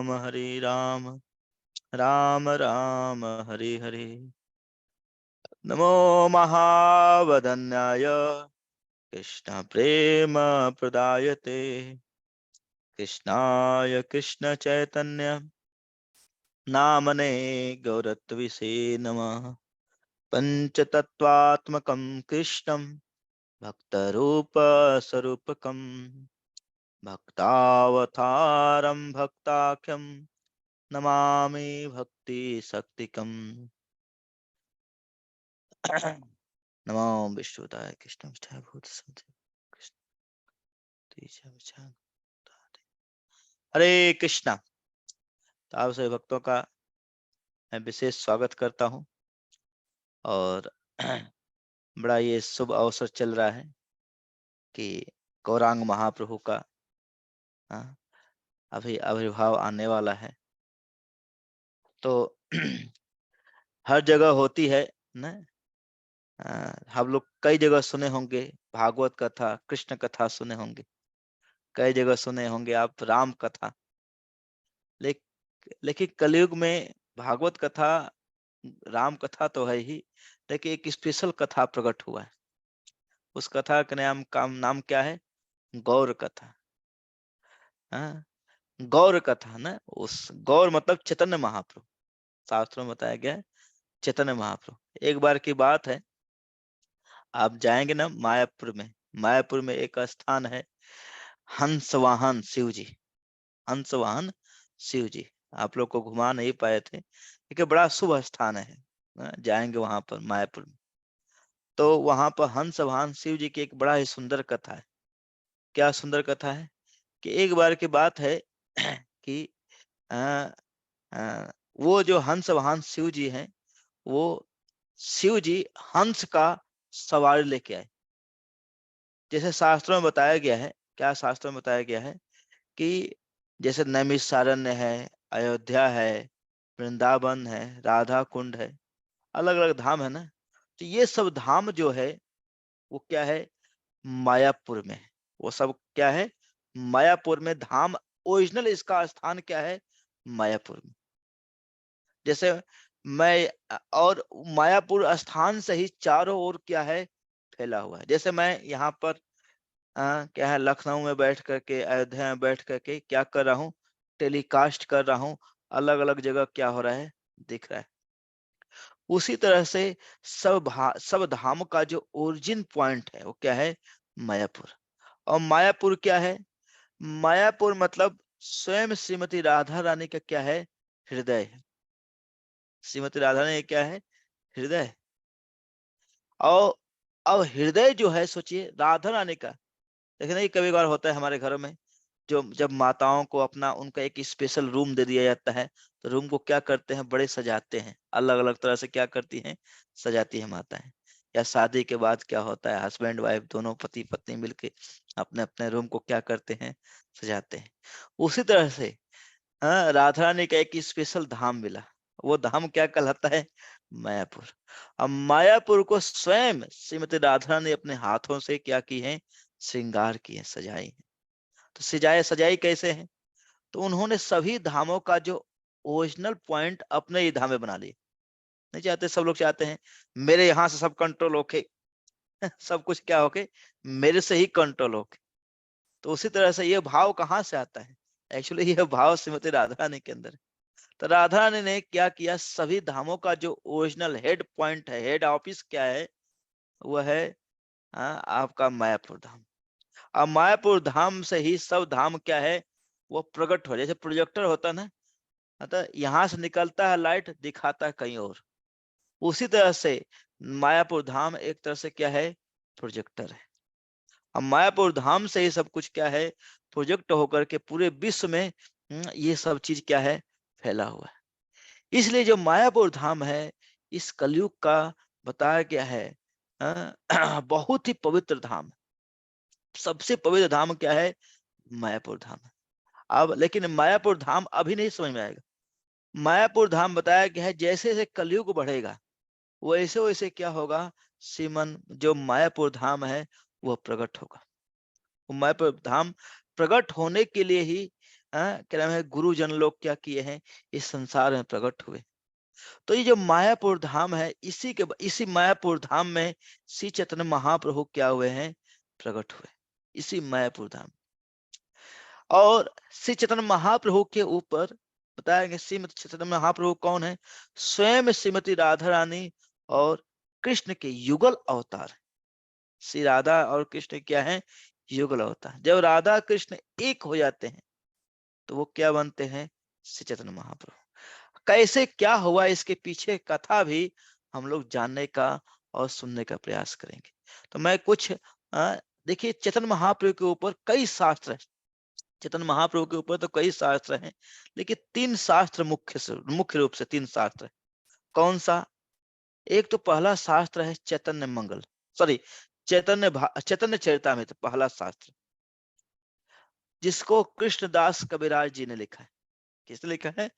राम हरे राम राम राम हरे हरे। नमो महावदन्याय कृष्ण प्रेम प्रदायते कृष्णाय कृष्ण चैतन्य नामने गौरत्विषे नमः। पंचतत्वात्मकं कृष्णं भक्तरूप स्वरूपकं भक्तावतारं भक्ताख्यं नमामि भक्ति शक्तिकम्। नमो विष्णुदाय कृष्ण भूत कृष्ण। हरे कृष्णा। तो आप सभी भक्तों का मैं विशेष स्वागत करता हूं और बड़ा ये शुभ अवसर चल रहा है कि गौरांग महाप्रभु का अभी आविर्भाव आने वाला है। तो हर जगह होती है ना। हम लोग कई जगह सुने होंगे भागवत कथा, कृष्ण कथा सुने होंगे, कई जगह सुने होंगे आप राम कथा। लेकिन कलयुग में भागवत कथा, राम कथा तो है ही, लेकिन एक स्पेशल कथा प्रकट हुआ है। उस कथा का नाम क्या है? गौर कथा। हाँ, गौर कथा ना। उस गौर मतलब चैतन्य महाप्रभु। शास्त्रों में बताया गया है चैतन्य महाप्रभु। एक बार की बात है, आप जाएंगे ना मायापुर में। मायापुर में एक स्थान है हंस वाहन शिव जी। हंस वाहन शिव जी आप लोग को घुमा नहीं पाए थे, लेकिन बड़ा शुभ स्थान है। जाएंगे वहां पर मायापुर में, तो वहां पर हंस वाहन शिव जी की एक बड़ा ही सुंदर कथा है। क्या सुंदर कथा है कि एक बार की बात है कि आ, आ, वो जो हंस वाहन शिव जी हैं, वो शिव जी हंस का सवारी लेके आए। जैसे शास्त्रों में बताया गया है, क्या शास्त्रों में बताया गया है कि जैसे नैमिषारण्य है, अयोध्या है, वृंदावन है, राधा कुंड है, अलग अलग धाम है ना। तो ये सब धाम जो है वो क्या है? मायापुर में। वो सब क्या है? मायापुर में धाम। ओरिजिनल इसका स्थान क्या है? मायापुर में। जैसे मैं और मायापुर स्थान से ही चारों ओर क्या है? फैला हुआ है। जैसे मैं यहाँ पर क्या है, लखनऊ में बैठ करके, अयोध्या में बैठ करके क्या कर रहा हूँ? टेलीकास्ट कर रहा हूँ। अलग अलग जगह क्या हो रहा है? दिख रहा है। उसी तरह से सब धाम का जो ओरिजिन पॉइंट है वो क्या है? मायापुर। और मायापुर क्या है? मायापुर मतलब स्वयं श्रीमती राधा रानी का क्या है? हृदय है। श्रीमती राधा रानी क्या है? हृदय। और अब हृदय जो है, सोचिए राधा रानी का। लेकिन नहीं, कभी कभार होता है हमारे घरों में, जो जब माताओं को अपना उनका एक स्पेशल रूम दे दिया जाता है, तो रूम को क्या करते हैं? बड़े सजाते हैं। अलग अलग तरह से क्या करती हैं? सजाती है माताएं। या शादी के बाद क्या होता है, हस्बैंड वाइफ दोनों पति पत्नी मिलके अपने अपने रूम को क्या करते हैं? सजाते हैं। उसी तरह से राधा रानी का एक स्पेशल धाम मिला। वो धाम क्या कहलाता है? मायापुर। अब मायापुर को स्वयं श्रीमती राधा ने अपने हाथों से क्या की है? श्रृंगार की है, सजाई है। तो सजाई कैसे है? तो उन्होंने सभी धामों का जो ओरिजिनल पॉइंट अपने ही धाम में बना लिए। नहीं चाहते, सब लोग चाहते हैं मेरे यहाँ से सब कंट्रोल होके सब कुछ क्या होके मेरे से ही कंट्रोल होके। तो उसी तरह से ये भाव कहाँ से आता है? एक्चुअली ये भाव श्रीमती राधा रानी के अंदर है। तो राधा रानी ने क्या किया? सभी धामों का जो ओरिजिनल हेड पॉइंट है, हेड ऑफिस क्या है? वो है आपका मायापुर धाम। अब मायापुर धाम से ही सब धाम क्या है? वो प्रकट हो। जैसे प्रोजेक्टर होता है ना, अतः यहाँ से निकलता है लाइट, दिखाता है कहीं और। उसी तरह से मायापुर धाम एक तरह से क्या है? प्रोजेक्टर है। अब मायापुर धाम से ही सब कुछ क्या है? प्रोजेक्ट होकर के पूरे विश्व में ये सब चीज क्या है? फैला हुआ है। इसलिए जो मायापुर धाम है, इस कलयुग का बताया गया है बहुत ही पवित्र धाम। सबसे पवित्र धाम क्या है? मायापुर धाम। अब लेकिन मायापुर धाम अभी नहीं समझ में आएगा। मायापुर धाम बताया गया है जैसे जैसे कलयुग बढ़ेगा, वैसे वैसे क्या होगा? श्रीमन जो मायापुर धाम है, वह प्रकट होगा। वो मायापुर धाम प्रकट होने के लिए ही क्या नाम है, गुरुजन लोग क्या किए हैं, इस संसार में प्रकट हुए। तो ये जो मायापुर धाम है, इसी मायापुर धाम में श्री चैतन्य महाप्रभु क्या हुए हैं, प्रकट हुए, इसी मायापुर धाम। और श्री चैतन्य महाप्रभु के ऊपर बताया गया, श्रीमती चैतन्य महाप्रभु कौन है, स्वयं श्रीमती राधा रानी और कृष्ण के युगल अवतार। श्री राधा और कृष्ण क्या है, युगल अवतार। जब राधा कृष्ण एक हो जाते हैं तो वो क्या बनते हैं, श्री चैतन्य महाप्रभु। कैसे क्या हुआ, इसके पीछे कथा भी हम लोग जानने का और सुनने का प्रयास करेंगे। तो मैं कुछ देखिए, चैतन्य महाप्रभु के ऊपर कई शास्त्र हैं, चैतन्य महाप्रभु के ऊपर तो कई शास्त्र हैं, लेकिन 3 शास्त्र मुख्य रूप से 3 शास्त्र है। कौन सा? एक तो पहला शास्त्र है चैतन्य मंगल, सॉरी चैतन्य चरितामृत, पहला शास्त्र, जिसको कृष्णदास कविराज जी ने लिखा है। किसने लिखा है?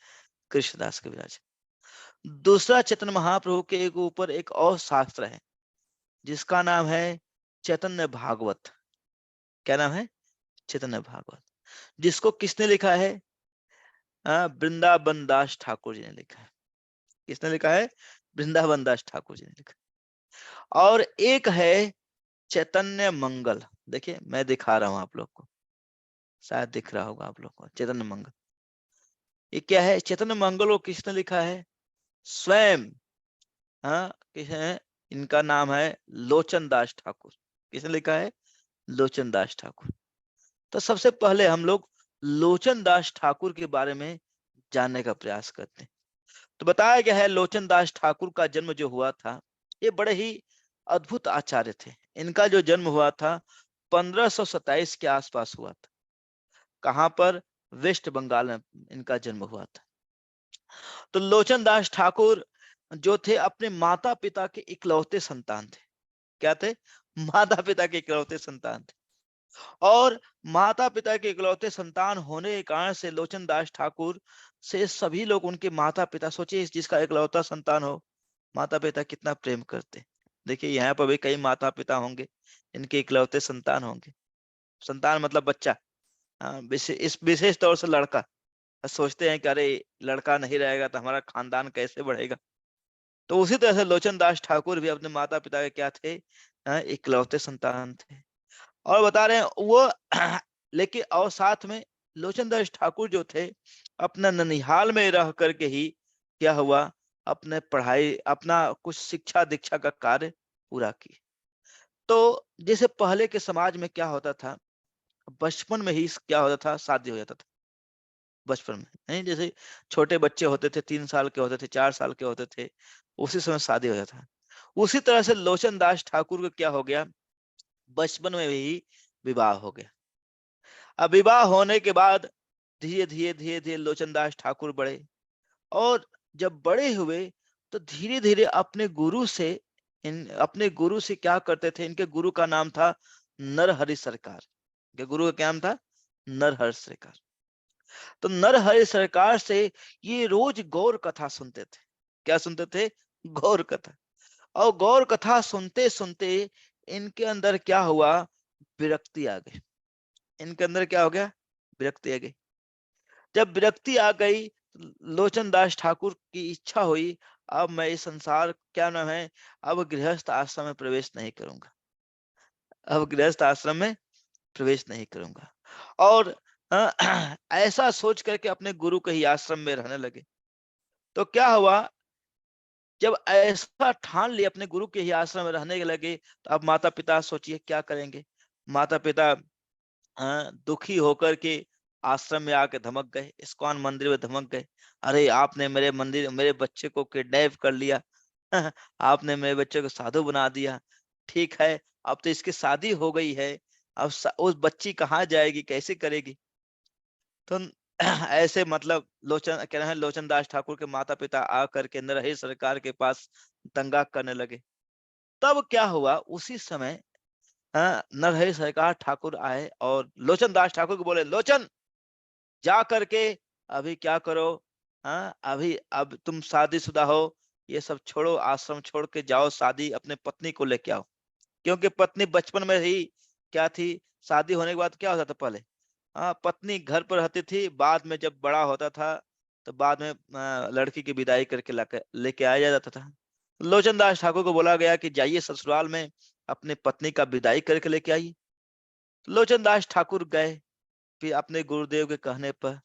कृष्णदास कविराज। दूसरा चैतन्य महाप्रभु के ऊपर एक और शास्त्र है जिसका नाम है चैतन्य भागवत। क्या नाम है? चैतन्य भागवत, जिसको किसने लिखा है? वृंदावन दास ठाकुर जी ने लिखा है। किसने लिखा है? वृंदावन दास ठाकुर जी ने लिखा। और एक है चैतन्य मंगल। देखिए मैं दिखा रहा हूं आप लोग को, शायद दिख रहा होगा आप लोग को, चैतन्य मंगल। ये क्या है? चैतन्य मंगल को किसने लिखा है? स्वयं किसने? इनका नाम है लोचन दास ठाकुर। किसने लिखा है? लोचन दास ठाकुर। तो सबसे पहले हम लोग लोचन दास ठाकुर के बारे में जानने का प्रयास करते हैं। तो बताया गया है लोचन दास ठाकुर का जन्म जो हुआ था, ये बड़े ही अद्भुत आचार्य थे। इनका जो जन्म हुआ था 1527 के आसपास हुआ था। कहां पर? वेस्ट बंगाल में इनका जन्म हुआ था। तो लोचन दास ठाकुर जो थे, अपने माता पिता के इकलौते संतान थे। क्या थे? माता पिता के इकलौते संतान थे। और माता पिता के इकलौते संतान होने के कारण से लोचन दास ठाकुर से सभी लोग, उनके माता पिता, सोचिए जिसका इकलौता संतान हो, माता पिता कितना प्रेम करते। देखिए यहाँ पर भी कई माता पिता होंगे, इनके इकलौते संतान होंगे। संतान मतलब बच्चा, इस विशेष तौर से लड़का। सोचते हैं कि अरे लड़का नहीं रहेगा तो हमारा खानदान कैसे बढ़ेगा। तो उसी तरह से लोचन दास ठाकुर भी अपने माता पिता के क्या थे? इकलौते संतान थे। और बता रहे हैं वो लेकिन और साथ में लोचन दास ठाकुर जो थे, अपना ननिहाल में रह करके ही क्या हुआ, अपने पढ़ाई, अपना कुछ शिक्षा दीक्षा का कार्य पूरा किए। तो जैसे पहले के समाज में क्या होता था, बचपन में ही क्या होता था, शादी हो जाता था बचपन में। नहीं, जैसे छोटे बच्चे होते थे, 3 साल के होते थे, 4 साल के होते थे, उसी समय शादी हो जाता था। उसी तरह से लोचन दास ठाकुर को क्या हो गया, बचपन में ही विवाह हो गया। अब विवाह होने के बाद धीरे धीरे लोचन दास ठाकुर बढ़े। और जब बड़े हुए तो धीरे धीरे अपने गुरु से क्या करते थे, इनके गुरु का नाम था नरहरि सरकार। इनके गुरु का क्या नाम था? नरहरि सरकार। तो नरहरि सरकार से ये रोज गौर कथा सुनते थे। क्या सुनते थे? गौर कथा। और गौर कथा सुनते सुनते इनके अंदर क्या हुआ, विरक्ति आ गई। इनके अंदर क्या हो गया? विरक्ति आ गई। जब विरक्ति आ गई, लोचन दास ठाकुर की इच्छा हुई, अब मैं इस संसार, क्या नाम है, अब गृहस्थ आश्रम में प्रवेश नहीं करूंगा। अब गृहस्थ आश्रम में प्रवेश नहीं करूंगा। और ऐसा सोच करके अपने गुरु के ही आश्रम में रहने लगे। तो क्या हुआ, जब ऐसा ठान लिया, अपने गुरु के ही आश्रम में रहने लगे, तो अब माता पिता सोचिए क्या करेंगे। माता पिता दुखी होकर के आश्रम में आके धमक गए, इस्कॉन मंदिर में धमक गए। अरे आपने मेरे बच्चे को किडनैप कर लिया। आपने मेरे बच्चे को साधु बना दिया। ठीक है, अब तो इसकी शादी हो गई है, अब उस बच्ची कहाँ जाएगी, कैसे करेगी? तो ऐसे मतलब लोचन कह रहे हैं, लोचन दास ठाकुर के माता पिता आकर के नरहरि सरकार के पास दंगा करने लगे। तब क्या हुआ, उसी समय नरहरि सरकार ठाकुर आए और लोचन दास ठाकुर को बोले, लोचन जा करके अभी क्या करो, अभी अब तुम शादीशुदा हो, ये सब छोड़ो, आश्रम छोड़ के जाओ, शादी अपने पत्नी को लेके आओ। क्योंकि पत्नी बचपन में ही क्या थी, शादी होने के बाद क्या होता था पहले, पत्नी घर पर रहती थी, बाद में जब बड़ा होता था तो बाद में लड़की की विदाई करके लेके आया जाता था। लोचन दास ठाकुर को बोला गया कि जाइए ससुराल में अपनी पत्नी का विदाई करके लेके आइए। लोचन दास ठाकुर गए, फिर अपने गुरुदेव के कहने पर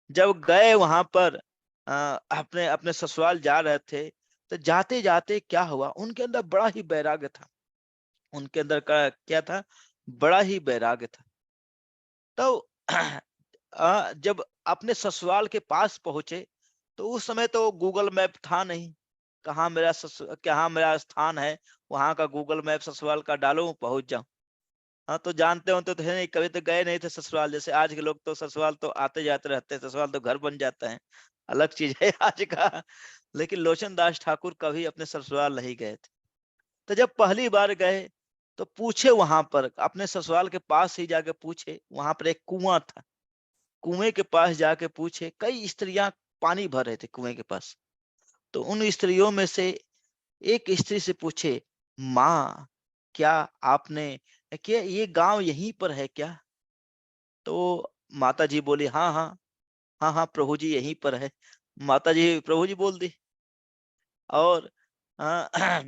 जब गए वहां पर अपने अपने ससुराल जा रहे थे, तो जाते जाते क्या हुआ, उनके अंदर बड़ा ही वैराग्य था। उनके अंदर का क्या था, बड़ा ही वैराग्य था। तो जब अपने ससुराल के पास पहुंचे, तो उस समय तो गूगल मैप था नहीं, कहाँ मेरा स्थान है, वहां का गूगल मैप ससुराल का डालूं पहुंच जाऊं। हाँ, तो जानते हो तो है नहीं, कभी तो गए नहीं थे ससुराल। जैसे आज के लोग तो ससुराल तो आते जाते रहते हैं, ससुराल तो घर बन जाता है, अलग चीज है आज का। लेकिन लोचन दास ठाकुर कभी अपने ससुराल नहीं गए थे। तो जब पहली बार गए तो पूछे, वहां पर अपने ससुराल के पास ही जाके पूछे, वहां पर एक कुआं था, कुएं के पास जाके पूछे, कई स्त्रियां पानी भर रहे थे कुएं के पास। तो उन स्त्रियों में से एक स्त्री से पूछे, माँ क्या आपने, क्या ये गांव यहीं पर है क्या? तो माता जी बोली, हाँ हाँ, हाँ हाँ प्रभु जी यहीं पर है। माता जी प्रभु जी बोल दी। और अ,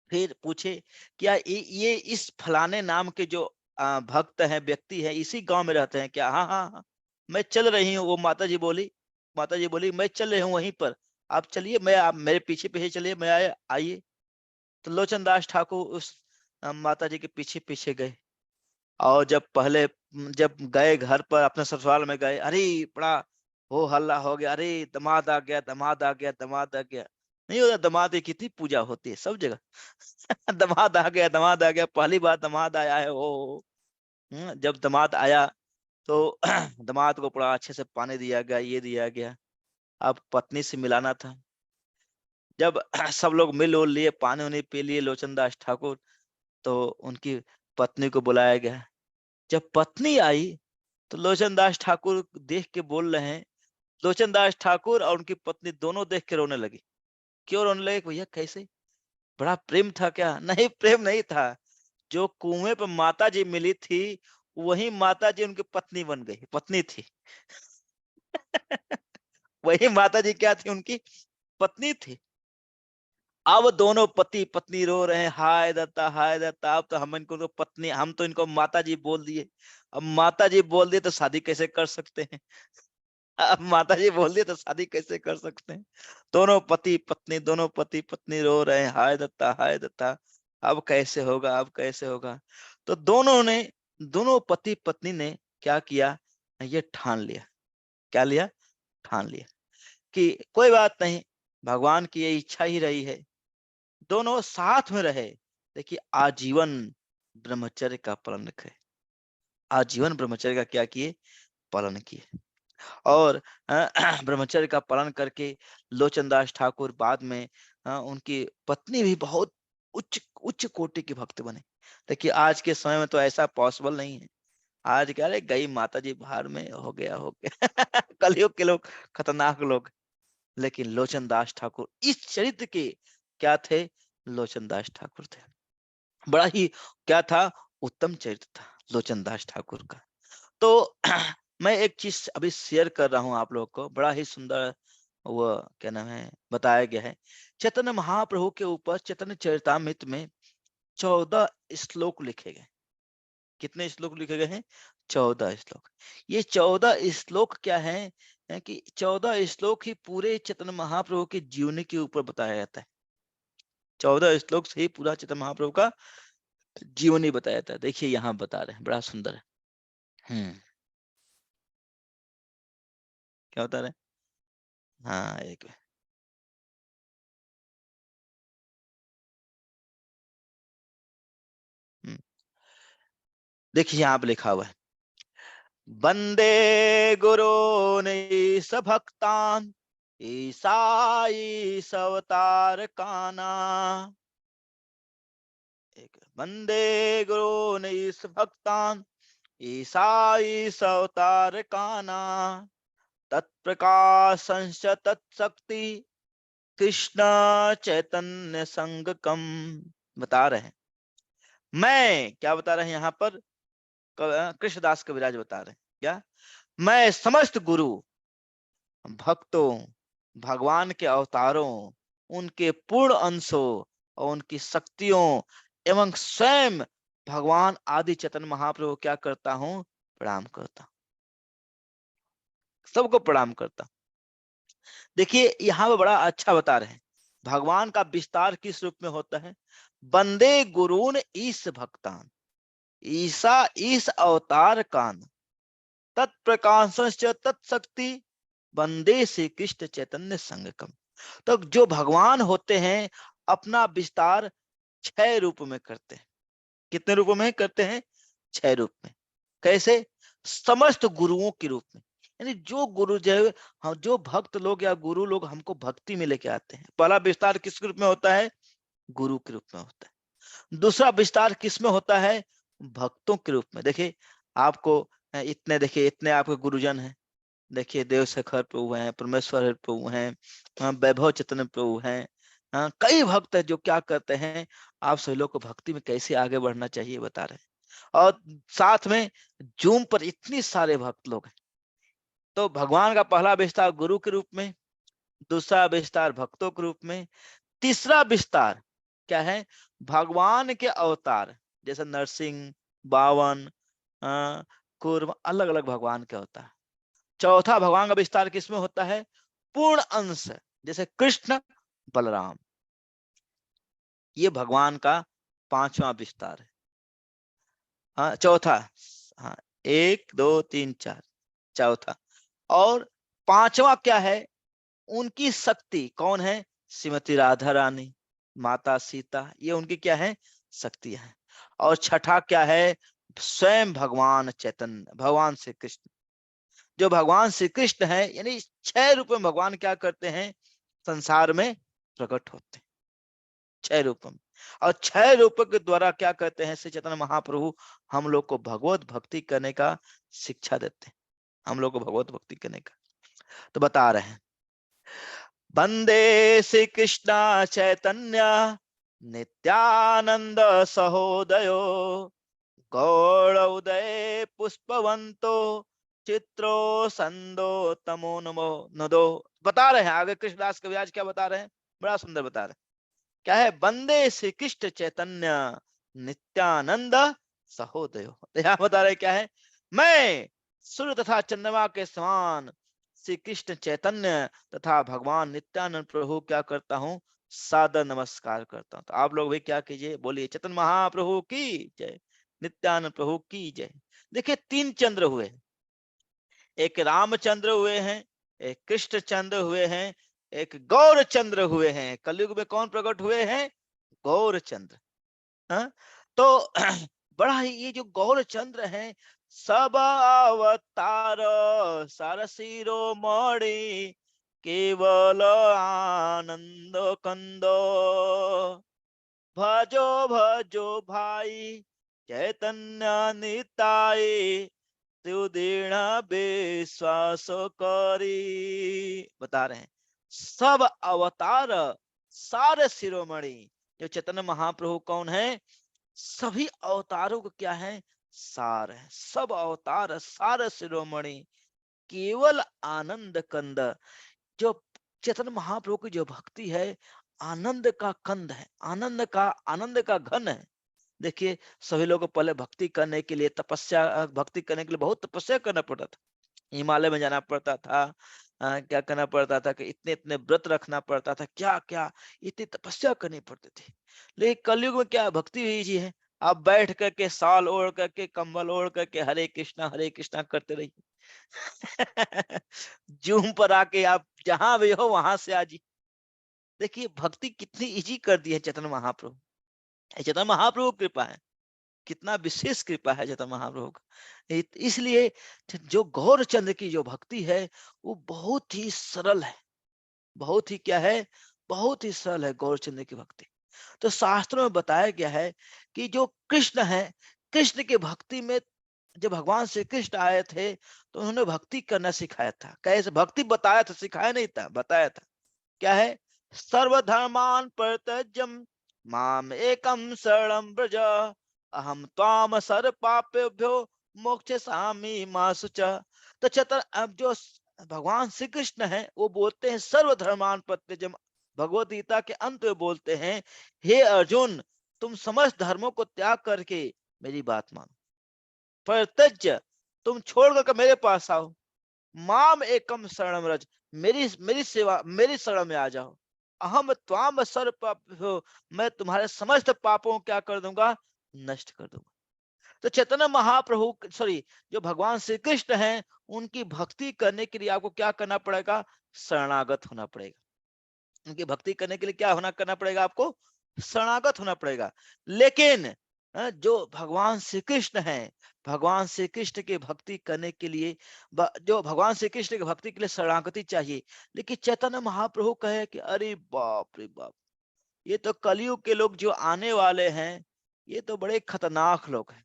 फिर पूछे, क्या ये इस फलाने नाम के जो भक्त हैं, व्यक्ति है, इसी गांव में रहते हैं क्या? हाँ हाँ हाँ, मैं चल रही हूँ। वो माता जी बोली मैं चल रही हूँ वहीं पर, आप चलिए, मैं आप मेरे पीछे पीछे चलिए, मैं आइए। तो लोचन दास ठाकुर उस माता जी के पीछे पीछे गए। और जब गए घर पर, अपने ससुराल में गए, अरे बड़ा हो हल्ला हो गया, अरे दामाद आ गया, दामाद आ गया, दामाद आ गया। नहीं होता, दामाद की कितनी पूजा होती है सब जगह। दामाद आ गया, दामाद आ गया, पहली बार दामाद आया है वो। जब दामाद आया तो दामाद को बड़ा अच्छे से पानी दिया गया, ये दिया गया। अब पत्नी से मिलाना था। जब सब लोग मिल उल लिए, पानी उनी पी लिए, लोचन दास ठाकुर, तो उनकी पत्नी को बुलाया गया। जब पत्नी आई तो लोचन दास ठाकुर देख के बोल रहे हैं, लोचन दास ठाकुर और उनकी पत्नी दोनों देख के रोने लगी। क्यों रोने लगे भैया, कैसे, बड़ा प्रेम था क्या? नहीं, प्रेम नहीं था। जो कुएं पर माता जी मिली थी, वही माता जी उनकी पत्नी बन गई, पत्नी थी। वही माता जी क्या थी, उनकी पत्नी थी। अब दोनों पति पत्नी रो रहे हैं, हाय दत्ता, हाय दत्ता। अब तो हम इनको तो पत्नी, हम तो इनको माता जी बोल दिए। अब माता जी बोल दिए तो शादी कैसे कर सकते हैं? अब माता जी बोल दिए तो शादी कैसे कर सकते हैं? दोनों पति पत्नी रो रहे हैं, हाय दत्ता, हाय दत्ता। अब कैसे होगा, अब कैसे होगा? तो दोनों पति पत्नी ने क्या किया, ये ठान लिया। क्या लिया? ठान लिया कि कोई बात नहीं, भगवान की ये इच्छा ही रही है, दोनों साथ में रहे। देखिए, आजीवन ब्रह्मचर्य का पालन रखे। आजीवन ब्रह्मचर्य का क्या किए? पालन किए। और ब्रह्मचर्य का पालन करके लोचन दास ठाकुर बाद में उनकी पत्नी भी बहुत उच्च उच्च कोटि की भक्त बने। देखिए, आज के समय में तो ऐसा पॉसिबल नहीं है। आज क्या रे, गई माता जी बाहर में, हो गया हो गया। कलयुग के लोग खतरनाक लोग। लेकिन लोचन दास ठाकुर इस चरित्र के क्या थे? लोचन दास ठाकुर थे। बड़ा ही क्या था, उत्तम चरित्र था लोचन दास ठाकुर का। तो मैं एक चीज अभी शेयर कर रहा हूं आप लोगों को, बड़ा ही सुंदर वो क्या नाम है बताया गया है। चैतन्य महाप्रभु के ऊपर चैतन्य चरितामृत में 14 श्लोक लिखे गए। कितने श्लोक लिखे गए हैं? 14 श्लोक। ये 14 श्लोक क्या है कि 14 श्लोक ही पूरे चैतन्य महाप्रभु की जीवनी के ऊपर बताया जाता है। 14 श्लोक से ही पूरा चैतन्य महाप्रभु का जीवनी बताया जाता है। देखिए यहाँ बता रहे हैं, बड़ा सुंदर है। क्या बता रहे हैं? हाँ, एक हम्म, देखिए यहाँ पे लिखा हुआ है, वंदे गुरु भक्तान ईसाई सवतार काना। एक, वंदे गुरु भक्तान ईसाई सवतार काना, तत्प्रकाशंच तत्शक्ति कृष्ण चैतन्य संगकम। बता रहे हैं, मैं क्या बता रहे हैं यहाँ पर, कृष्णदास कविराज बता रहे हैं, क्या? मैं समस्त गुरु भक्तों, भगवान के अवतारों, उनके पूर्ण अंशों और उनकी शक्तियों एवं स्वयं भगवान आदि चेतन महाप्रभु क्या करता हूं? प्रणाम करता हूं, सबको प्रणाम करता हूं। देखिए यहाँ पे बड़ा अच्छा बता रहे हैं, भगवान का विस्तार किस रूप में होता है? बंदे गुरुन ईस भक्तान, ईसा इस अवतार कान, तत्प्रकाश तत्शक्ति, वंदे श्री कृष्ण चैतन्य संगकम। तो जो भगवान होते हैं अपना विस्तार 6 रूप में करते हैं। कितने रूपों में करते हैं? 6 रूप में। कैसे? समस्त गुरुओं के रूप में, यानी जो गुरु जो हम जो भक्त लोग या गुरु लोग हमको भक्ति में लेके आते हैं, पहला विस्तार किस रूप में होता है? गुरु के रूप में होता है। दूसरा विस्तार किस में होता है? भक्तों के रूप में। देखिए आपको इतने, देखिए इतने आपके गुरुजन हैं, देखिए देवशेखर प्रभु हैं, परमेश्वर प्रभु हैं, वैभव चैतन्य प्रभु हैं, कई भक्त हैं जो क्या करते हैं, आप सभी लोग को भक्ति में कैसे आगे बढ़ना चाहिए बता रहे हैं। और साथ में जूम पर इतने सारे भक्त लोग हैं। तो भगवान का पहला विस्तार गुरु के रूप में, दूसरा विस्तार भक्तों के रूप में, तीसरा विस्तार क्या है? भगवान के अवतार, जैसे नरसिंह, बावन, कूर्म, अलग अलग भगवान के अवतार। चौथा भगवान का विस्तार किसमें होता है? पूर्ण अंश, जैसे कृष्ण, बलराम। ये भगवान का 5वां विस्तार है। हाँ चौथा, हाँ 1 2 3 4, चौथा। और 5वां क्या है? उनकी शक्ति कौन है? श्रीमती राधा रानी, माता सीता, ये उनकी क्या है? शक्तियां हैं। और छठा क्या है? स्वयं भगवान चैतन्य, भगवान श्री कृष्ण। जो भगवान श्री कृष्ण है, यानी 6 रूप में भगवान क्या करते हैं? संसार में प्रकट होते हैं 6 रूपों में। और 6 रूपों के द्वारा क्या करते हैं? श्री चैतन्य महाप्रभु हम लोग को भगवत भक्ति करने का शिक्षा देते हैं, हम लोग को भगवत भक्ति करने का। तो बता रहे हैं, वंदे श्री कृष्ण चैतन्य नित्यानंद सहोदयो, गौड़ उदय पुष्पवंतो, चित्रो संदो तमो नमो नदो। बता रहे हैं आगे कृष्णदास कविराज क्या बता रहे हैं, बड़ा सुंदर बता रहे हैं। क्या है? वंदे श्री कृष्ण चैतन्य नित्यानंद सहोदयो। तो यहाँ बता रहे क्या है? मैं सूर्य तथा चंद्रमा के समान श्री कृष्ण चैतन्य तथा भगवान नित्यानंद प्रभु क्या करता हूँ? सादर नमस्कार करता हूँ। तो आप लोग भी क्या कीजिए, बोलिए चैतन्य महाप्रभु की जय, नित्यानंद प्रभु की जय। देखिए 3 चंद्र हुए, एक रामचंद्र हुए हैं, एक कृष्ण चंद्र हुए हैं, एक गौर चंद्र हुए हैं। कलयुग में कौन प्रकट हुए हैं? गौर चंद्र। हाँ? तो बड़ा ही ये जो गौर चंद्र हैं, सब अवतार सरसिरो मणि, केवल आनंद कंदो, भजो भजो भाई चैतन्य निताई, सुदृढ़ विश्वास करी। बता रहे हैं सब अवतार सारे शिरोमणि, जो चैतन्य महाप्रभु कौन है? सभी अवतारों को क्या है? सार है। सब अवतार सार शिरोमणि, केवल आनंद कंद। जो चैतन्य महाप्रभु की जो भक्ति है, आनंद का कंद है, आनंद का घन है। देखिए सभी लोगों को पहले भक्ति करने के लिए तपस्या, भक्ति करने के लिए बहुत तपस्या करना पड़ता था, हिमालय में जाना पड़ता था, क्या करना पड़ता था कि इतने इतने व्रत रखना पड़ता था, क्या क्या इतनी तपस्या करनी पड़ती थी। लेकिन कलयुग में क्या भक्ति हुई जी है, आप बैठ करके साल ओढ़ करके कंबल ओढ़ करके हरे कृष्णा करते रहिए। जूम पर आके आप जहां भी हो वहां से आज देखिए भक्ति कितनी इजी कर दी है चैतन्य महाप्रभु। चैतन्य महाप्रभु की कृपा है, कितना विशेष कृपा है चैतन्य महाप्रभु का। इसलिए जो गौर चंद्र की जो भक्ति है वो बहुत ही सरल है, बहुत ही क्या है? बहुत ही सरल है गौर चंद्र की भक्ति। तो शास्त्रों में बताया गया है कि जो कृष्ण है, कृष्ण की भक्ति में जब भगवान श्री कृष्ण आए थे तो उन्होंने भक्ति करना सिखाया था। कैसे भक्ति बताया था, सिखाया नहीं था, बताया था। क्या है? सर्वधर्मान परित्यज्य माम एकम शरणं व्रज, अहम त्वाम सर्व पापेभ्यो मोक्ष सामी मासुचा। तो चतर अब जो भगवान श्री कृष्ण है वो बोलते हैं सर्वधर्मान प्रत्यजम। भगवत गीता के अंत में बोलते हैं, हे अर्जुन, तुम समस्त धर्मों को त्याग करके मेरी बात मानो, परित्यज्य, तुम छोड़कर मेरे पास आओ, माम एकम शरणम रज, मेरी मेरी सेवा मेरी शरण में आ जाओ, अहम त्वाम सर्व पाप हो, मैं तुम्हारे समस्त पापों को क्या कर दूंगा, नष्ट कर दूंगा। तो चैतन्य महाप्रभु सॉरी जो भगवान श्री कृष्ण हैं उनकी भक्ति करने के लिए आपको क्या करना पड़ेगा, शरणागत होना पड़ेगा। उनकी भक्ति करने के लिए क्या होना करना पड़ेगा आपको, शरणागत होना पड़ेगा। लेकिन जो भगवान श्री कृष्ण हैं, भगवान श्री कृष्ण की भक्ति करने के लिए जो भगवान श्री कृष्ण की भक्ति के लिए शरणागति चाहिए। लेकिन चैतन्य महाप्रभु कहे कि अरे बाप रे बाप, ये तो कलयुग के लोग जो आने वाले हैं ये तो बड़े खतरनाक लोग हैं।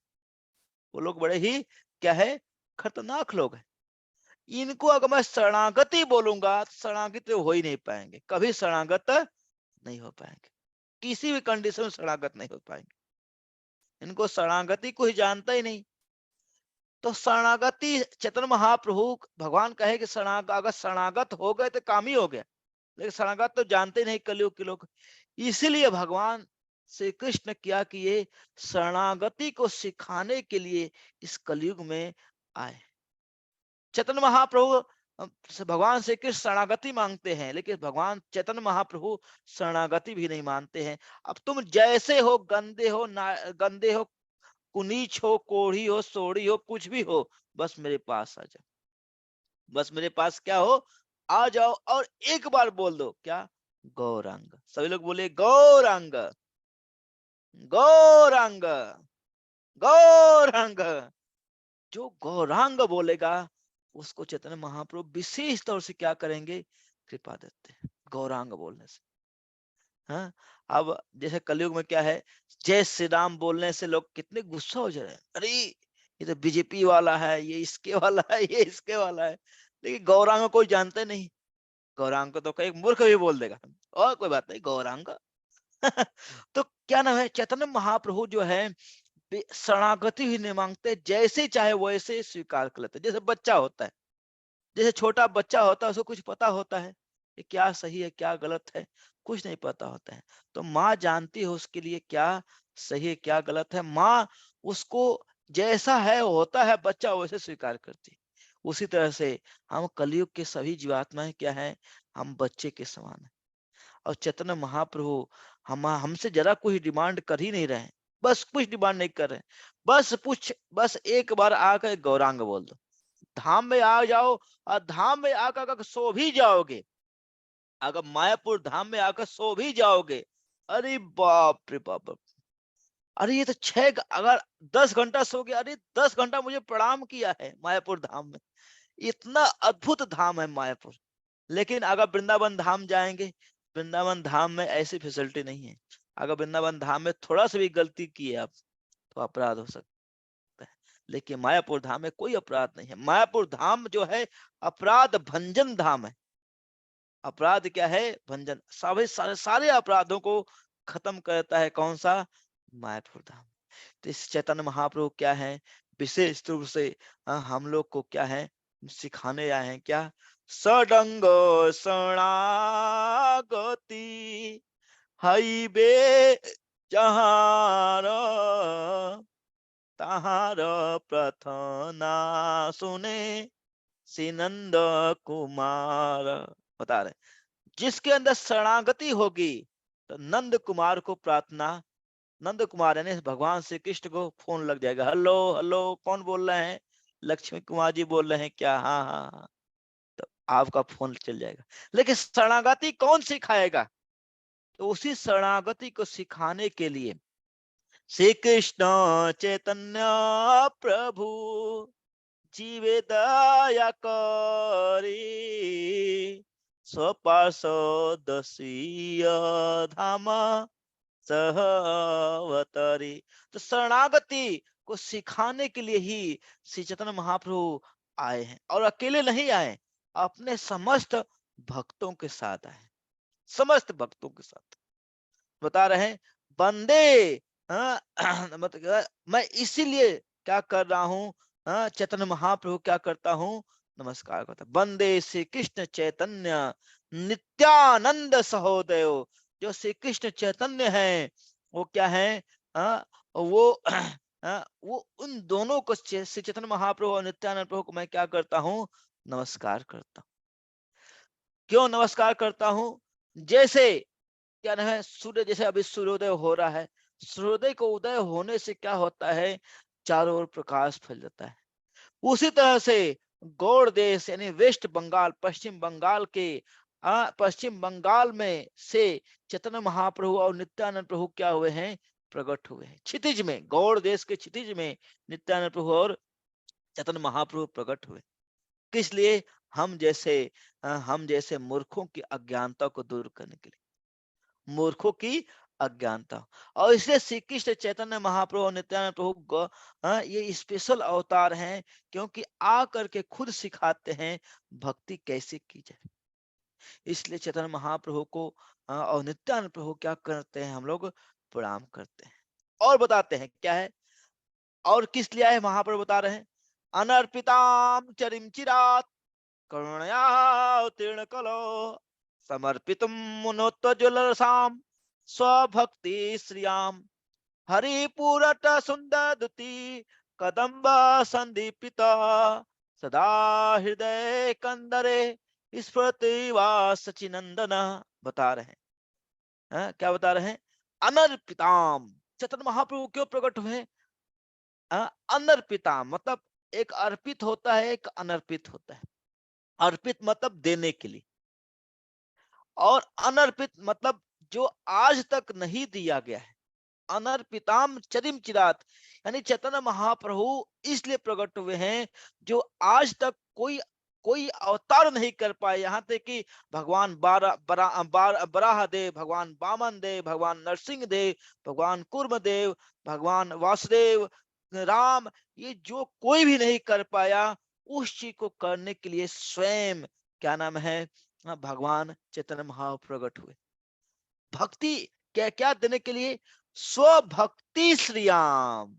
वो लोग बड़े ही क्या है, खतरनाक लोग हैं। इनको अगर मैं शरणागति बोलूंगा तो शरणागति हो ही नहीं पाएंगे, कभी शरणागत नहीं हो पाएंगे, किसी भी कंडीशन में शरणागत नहीं हो पाएंगे। इनको शरणागति को ही जानता ही नहीं। तो शरणागति चैतन्य महाप्रभु भगवान कहे कि अगर शरणागत हो गए तो काम ही हो गया, लेकिन शरणागत तो जानते नहीं कलयुग के लोग। इसीलिए भगवान श्री कृष्ण क्या किए, शरणागति को सिखाने के लिए इस कलयुग में आए। चैतन्य महाप्रभु भगवान श्री कृष्ण शरणागति मांगते हैं, लेकिन भगवान चैतन्य महाप्रभु शरणागति भी नहीं मानते हैं। अब तुम जैसे हो, गंदे हो, गंदे हो, कुनीच हो, कोढ़ी हो, सोड़ी हो, कुछ भी हो, बस मेरे पास आ जाओ, बस मेरे पास क्या हो, आ जाओ और एक बार बोल दो क्या, गौरांग। सभी लोग बोले गौरांग, गौरांग, गौरांग। जो गौरांग बोलेगा उसको चैतन्य महाप्रभु विशेष तौर से क्या करेंगे, कृपा देते हैं गौरांग बोलने से। हाँ, अब जैसे कलयुग में क्या है, जय श्री राम बोलने से लोग कितने गुस्सा हो जा रहे हैं, अरे ये तो बीजेपी वाला है, ये इसके वाला है, ये इसके वाला है। लेकिन गौरांग कोई जानते नहीं, गौरांग को तो कई मूर्ख भी बोल देगा, और कोई बात नहीं गौरांग। तो क्या नाम है, चैतन्य महाप्रभु जो है शरणागति ही नहीं मांगते, जैसे चाहे वैसे स्वीकार कर लेते। जैसे बच्चा होता है, जैसे छोटा बच्चा होता है उसको कुछ पता होता है कि क्या सही है क्या गलत है, कुछ नहीं पता होता है। तो माँ जानती है उसके लिए क्या सही है क्या गलत है, माँ उसको जैसा है होता है बच्चा वैसे स्वीकार करती है। उसी तरह से हम कलयुग के सभी जीवात्माएं क्या है, हम बच्चे के समान है। और चैतन्य महाप्रभु हम हमसे जरा कोई डिमांड कर ही नहीं रहे हैं, बस कुछ डिमांड नहीं कर रहे हैं, बस एक बार आकर गौरांग बोल दो, धाम में आ जाओ। और धाम में आकर अगर सो भी जाओगे, अगर मायापुर धाम में आकर सो भी जाओगे, अरे बाप रे बाप, अरे ये तो अगर 10 घंटा सो गया, अरे 10 घंटा मुझे प्रणाम किया है मायापुर धाम में। इतना अद्भुत धाम है मायापुर। लेकिन अगर वृंदावन धाम जाएंगे, वृंदावन धाम में ऐसी फैसिलिटी नहीं है। अगर वृंदावन धाम में थोड़ा सा भी गलती की है आप तो अपराध हो सकता है। लेकिन मायापुर धाम में कोई अपराध नहीं है। मायापुर धाम जो है अपराध भंजन धाम है। अपराध क्या है, भंजन, सारे अपराधों को खत्म करता है कौन सा, मायापुर धाम। तो इस चैतन्य महाप्रभु क्या है, विशेष रूप से हम लोग को क्या है, सिखाने आए हैं क्या, सडंग शरणागति हईबे जहार, तहार प्रार्थना सुने सिनंद कुमार। बता रहे जिसके अंदर शरणागति होगी तो नंद कुमार को प्रार्थना, नंद कुमार यानी भगवान श्री कृष्ण को फोन लग जाएगा, हेलो हेलो कौन बोल रहे हैं, लक्ष्मी कुमार जी बोल रहे हैं क्या, हाँ हाँ हाँ, तो आपका फोन चल जाएगा। लेकिन शरणागति कौन सिखाएगा, तो उसी शरणागति को सिखाने के लिए श्री कृष्ण चैतन्य प्रभु जीवे दया करी स्वपार्षद श्रीय धाम सहवतरी। तो शरणागति को सिखाने के लिए ही श्री चैतन्य महाप्रभु आए हैं, और अकेले नहीं आए, अपने समस्त भक्तों के साथ आए, समस्त भक्तों के साथ। बता रहे हैं बंदे, मतलब मैं इसीलिए क्या कर रहा हूं, चैतन्य महाप्रभु क्या करता हूँ, नमस्कार करता। वंदे श्री कृष्ण चैतन्य नित्यानंद सहोदय। जो श्री कृष्ण चैतन्य है वो क्या है, वो वो उन दोनों को, श्री चैतन्य महाप्रभु और नित्यानंद प्रभु को मैं क्या करता हूँ, नमस्कार करता हूँ। क्यों नमस्कार करता हूँ? जैसे क्या नाम है, सूर्य जैसे अभी सूर्योदय हो रहा है, सूर्योदय को उदय होने से क्या होता है, चारों ओर प्रकाश फैल जाता है। उसी तरह से गौड़ देश यानी वेस्ट बंगाल, पश्चिम बंगाल के पश्चिम बंगाल में से चैतन्य महाप्रभु और नित्यानंद प्रभु क्या हुए हैं, प्रकट हुए हैं। क्षितिज में, गौड़ देश के क्षितिज में नित्यानंद प्रभु और चैतन्य महाप्रभु प्रकट हुए। किस लिए? हम जैसे मूर्खों की अज्ञानता को दूर करने के लिए, मूर्खों की अज्ञानता। और इसलिए श्री कृष्ण चैतन्य महाप्रभु और नित्यानंद प्रभु ये स्पेशल अवतार हैं, क्योंकि आ करके खुद सिखाते हैं भक्ति कैसे की जाए। इसलिए चैतन्य महाप्रभु को और नित्यानंद प्रभु क्या करते हैं, हम लोग प्रणाम करते हैं और बताते हैं क्या है। और किस लिए आए महाप्रभु बता रहे हैं, अनर्पिताम चरिम चिरात करुणया उत्तीर्ण कलो समर्पितुम मुनोत्तजुलरसाम स्वभक्ति श्रियाम हरिपुरट सुंदर दुति कदम्ब संदीपित सदा हृदय कंदरे स्फुरति वास सचिनंदन। बता रहे हैं, क्या बता रहे हैं, अनर्पिताम। चैतन्य महाप्रभु क्यों प्रकट हुए? अनर्पिताम मतलब एक अर्पित होता है, एक अनर्पित होता है। अर्पित मतलब देने के लिए, और अनर्पित मतलब जो आज तक नहीं दिया गया है। अनर्पिताम चरिम चिरात यानी चैतन्य महाप्रभु इसलिए प्रकट हुए हैं जो आज तक कोई कोई अवतार नहीं कर पाए। यहाँ तक कि भगवान बराह देव, भगवान वामन देव, भगवान नरसिंह देव, भगवान कुर्म देव, भगवान वासुदेव, राम, ये जो कोई भी नहीं कर पाया, उस चीज को करने के लिए स्वयं क्या नाम है, भगवान चैतन्य महाप्रभु प्रकट हुए। भक्ति क्या क्या देने के लिए, स्वभक्ति श्रियाम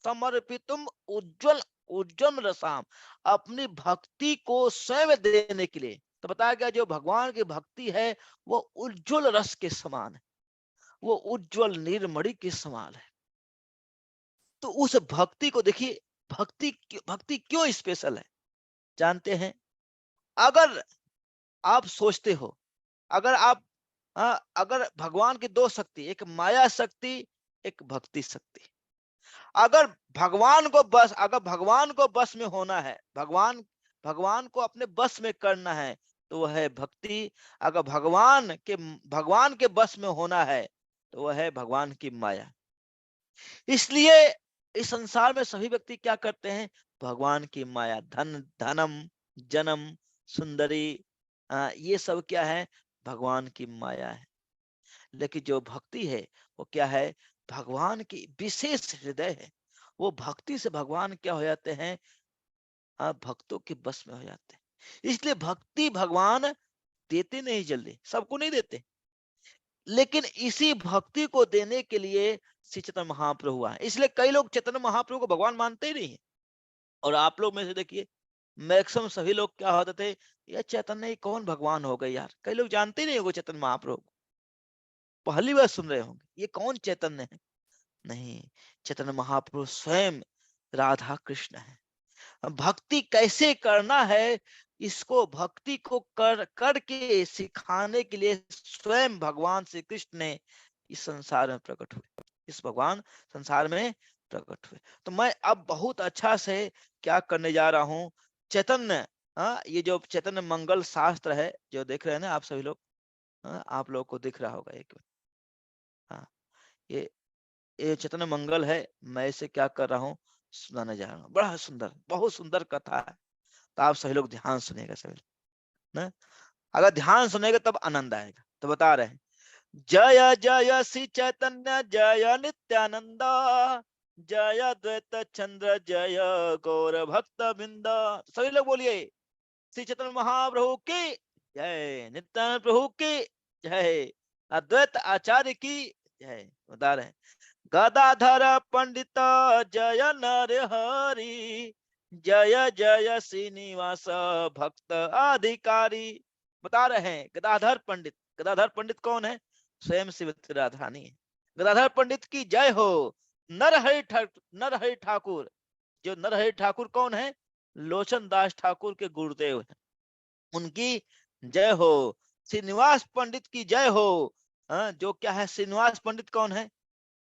समर्पितुम उज्जवल उज्जवल रसाम, अपनी भक्ति को स्वयं देने के लिए। तो बताया गया जो भगवान की भक्ति है वो उज्जवल रस के समान है, वो उज्जवल नीलमणि के समान है। तो उस भक्ति को देखिए, भक्ति क्यों स्पेशल है जानते हैं? अगर आप सोचते हो, अगर आप अगर भगवान की दो शक्ति, एक माया शक्ति, एक भक्ति शक्ति, अगर भगवान को बस में होना है, भगवान को अपने बस में करना है, तो वह है भक्ति। अगर भगवान के बस में होना है तो वह है भगवान की माया। इसलिए इस संसार में सभी व्यक्ति क्या करते हैं, भगवान की माया, धनम जन्म सुंदरी, ये सब क्या है, भगवान की माया है। लेकिन जो भक्ति है वो क्या है, भगवान की विशेष हृदय है। वो भक्ति से भगवान क्या हो जाते हैं, भक्तों के बस में हो जाते हैं। इसलिए भक्ति भगवान देते नहीं जल्दी, सबको नहीं देते, लेकिन इसी भक्ति को देने के लिए श्री चैतन्य महाप्रभु हुआ है। इसलिए कई लोग चैतन्य महाप्रभु को भगवान मानते ही नहीं है। और आप लोग में से देखिए, मैक्सिमम सभी लोग क्या होते थे, ये चैतन्य ही कौन भगवान हो गए यार। कई लोग जानते ही नहीं होंगे चैतन्य महाप्रभु को, पहली बार सुन रहे होंगे ये कौन चैतन्य है। नहीं, चैतन्य महाप्रभु स्वयं राधा कृष्ण है। भक्ति कैसे करना है, इसको भक्ति को करके सिखाने के लिए स्वयं भगवान श्री कृष्ण ने इस संसार में प्रकट हुए, इस भगवान संसार में प्रकट हुए। तो मैं अब बहुत अच्छा से क्या करने जा रहा हूँ, चैतन्य, ये जो चैतन्य मंगल शास्त्र है जो देख रहे हैं ना आप सभी लोग, आप लोगों को दिख रहा होगा एक बार। हाँ, ये ये चैतन्य मंगल है, मैं इसे क्या कर रहा हूँ, सुनाने जा रहा हूँ। बड़ा सुंदर, बहुत सुंदर कथा है। तो आप सभी लोग ध्यान सुनेगा सभी लोग ना, अगर ध्यान सुनेगा तब आनंद आएगा। तो बता रहे हैं, जय जय श्री चैतन्य जय नित्यानंद, जय द्वैत चंद्र जय गौर भक्त बिंद। सभी लोग बोलिए, श्री चैतन्य महाप्रभु की जय, नित्यानंद प्रभु की जय, अद्वैत आचार्य की जय। बता रहे हैं, गदाधर पंडित जय नर हरि, जय जय श्रीनिवास भक्त अधिकारी। बता रहे हैं गदाधर पंडित। गदाधर पंडित कौन है? स्वयं श्रीमती राधारानी है। गदाधर पंडित की जय हो। नरहरि ठाकुर, जो नरहरि ठाकुर कौन है? लोचन दास ठाकुर के गुरुदेव हैं, उनकी जय हो। श्रीनिवास पंडित की जय हो। जो क्या है, श्रीनिवास पंडित कौन है?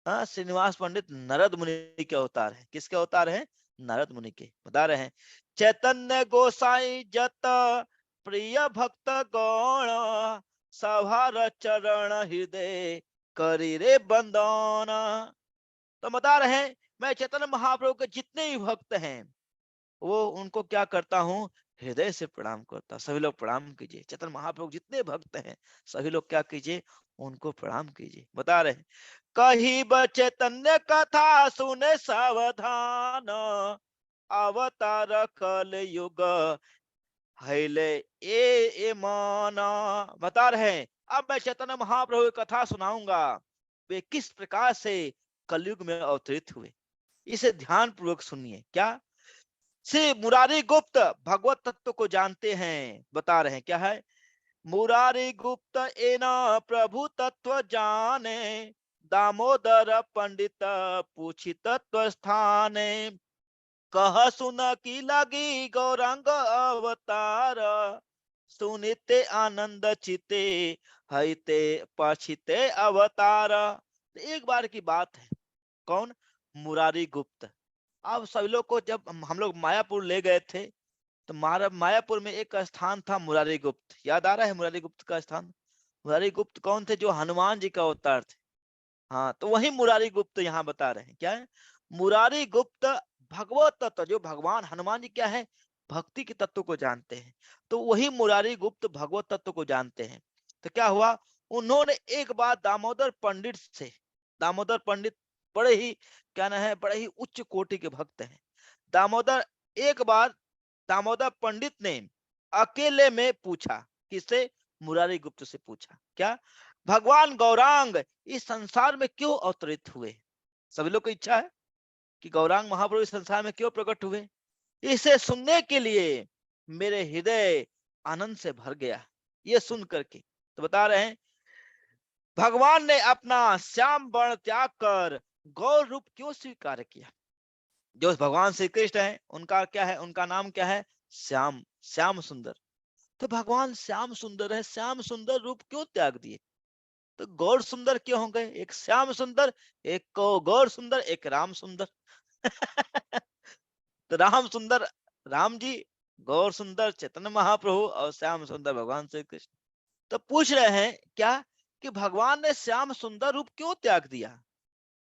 श्रीनिवास पंडित नारद मुनि के अवतार है। किसके अवतार है? नारद मुनि के। बता रहे हैं चैतन्य गोसाई जत प्रिय भक्त गौण सभार चरण हृदय करी रे बंदन। तो बता रहे हैं मैं चैतन्य महाप्रभु के जितने भी भक्त हैं वो उनको क्या करता हूँ, हृदय से प्रणाम करता। सभी लोग प्रणाम कीजिए। चैतन्य महाप्रभु जितने भक्त हैं सभी लोग क्या कीजिए, उनको प्रणाम कीजिए। बता रहे हैं कही चैतन्य कथा सुने सावधान अवतार कल युग हैले ए माना। बता रहे हैं अब मैं चैतन्य महाप्रभु की कथा सुनाऊंगा, वे किस प्रकार से कलयुग में अवतरित हुए। इसे ध्यान पूर्वक सुनिए। क्या? श्री मुरारी गुप्त भगवत तत्व को जानते हैं। बता रहे हैं क्या है, मुरारी गुप्त एना प्रभु तत्व जाने दामोदर पंडित पूछी तत्व स्थाने कह सुन की लगी गौरांग अवतार सुनिते आनंद चिते हईते पछिते अवतार। एक बार की बात है, कौन? मुरारी गुप्त। अब सभी लोग को जब हम लोग मायापुर ले गए थे तो मायापुर में एक स्थान था मुरारी गुप्त। याद आ रहा है मुरारी गुप्त का स्थान? मुरारी गुप्त कौन थे? जो हनुमान जी का अवतार थे। हाँ, तो वही मुरारी गुप्त यहाँ बता रहे हैं। क्या है? मुरारी गुप्त भगवत तत्व, जो भगवान हनुमान जी क्या है, भक्ति के तत्व को जानते हैं, तो वही मुरारी गुप्त भगवत तत्व को जानते हैं। तो क्या हुआ, उन्होंने एक बार दामोदर पंडित से, दामोदर पंडित बड़े ही क्या ना है, बड़े ही उच्च कोटि के भक्त हैं। दामोदर एक बार दामोदर पंडित ने अकेले में पूछा। किससे? मुरारी गुप्त से पूछा। क्या? भगवान गौरांग इस संसार में क्यों अवतरित हुए? सभी लोग की इच्छा है कि गौरांग महाप्रभु इस संसार में क्यों प्रकट हुए। इसे सुनने के लिए मेरे हृदय आनंद से भर गया, ये सुन करके। तो बता रहे हैं भगवान ने अपना श्याम वर्ण त्याग कर गौर रूप क्यों स्वीकार किया। जो भगवान श्री कृष्ण है उनका क्या है, उनका नाम क्या है? श्याम, श्याम सुंदर। तो भगवान श्याम सुंदर है, श्याम सुंदर रूप क्यों त्याग दिए? तो गौर सुंदर क्यों हो गए? एक श्याम सुंदर, एक को गौर सुंदर, एक राम सुंदर। तो राम सुंदर राम जी, गौर सुंदर चैतन्य महाप्रभु और श्याम सुंदर भगवान श्री कृष्ण। तो पूछ रहे हैं क्या कि भगवान ने श्याम सुंदर रूप क्यों त्याग दिया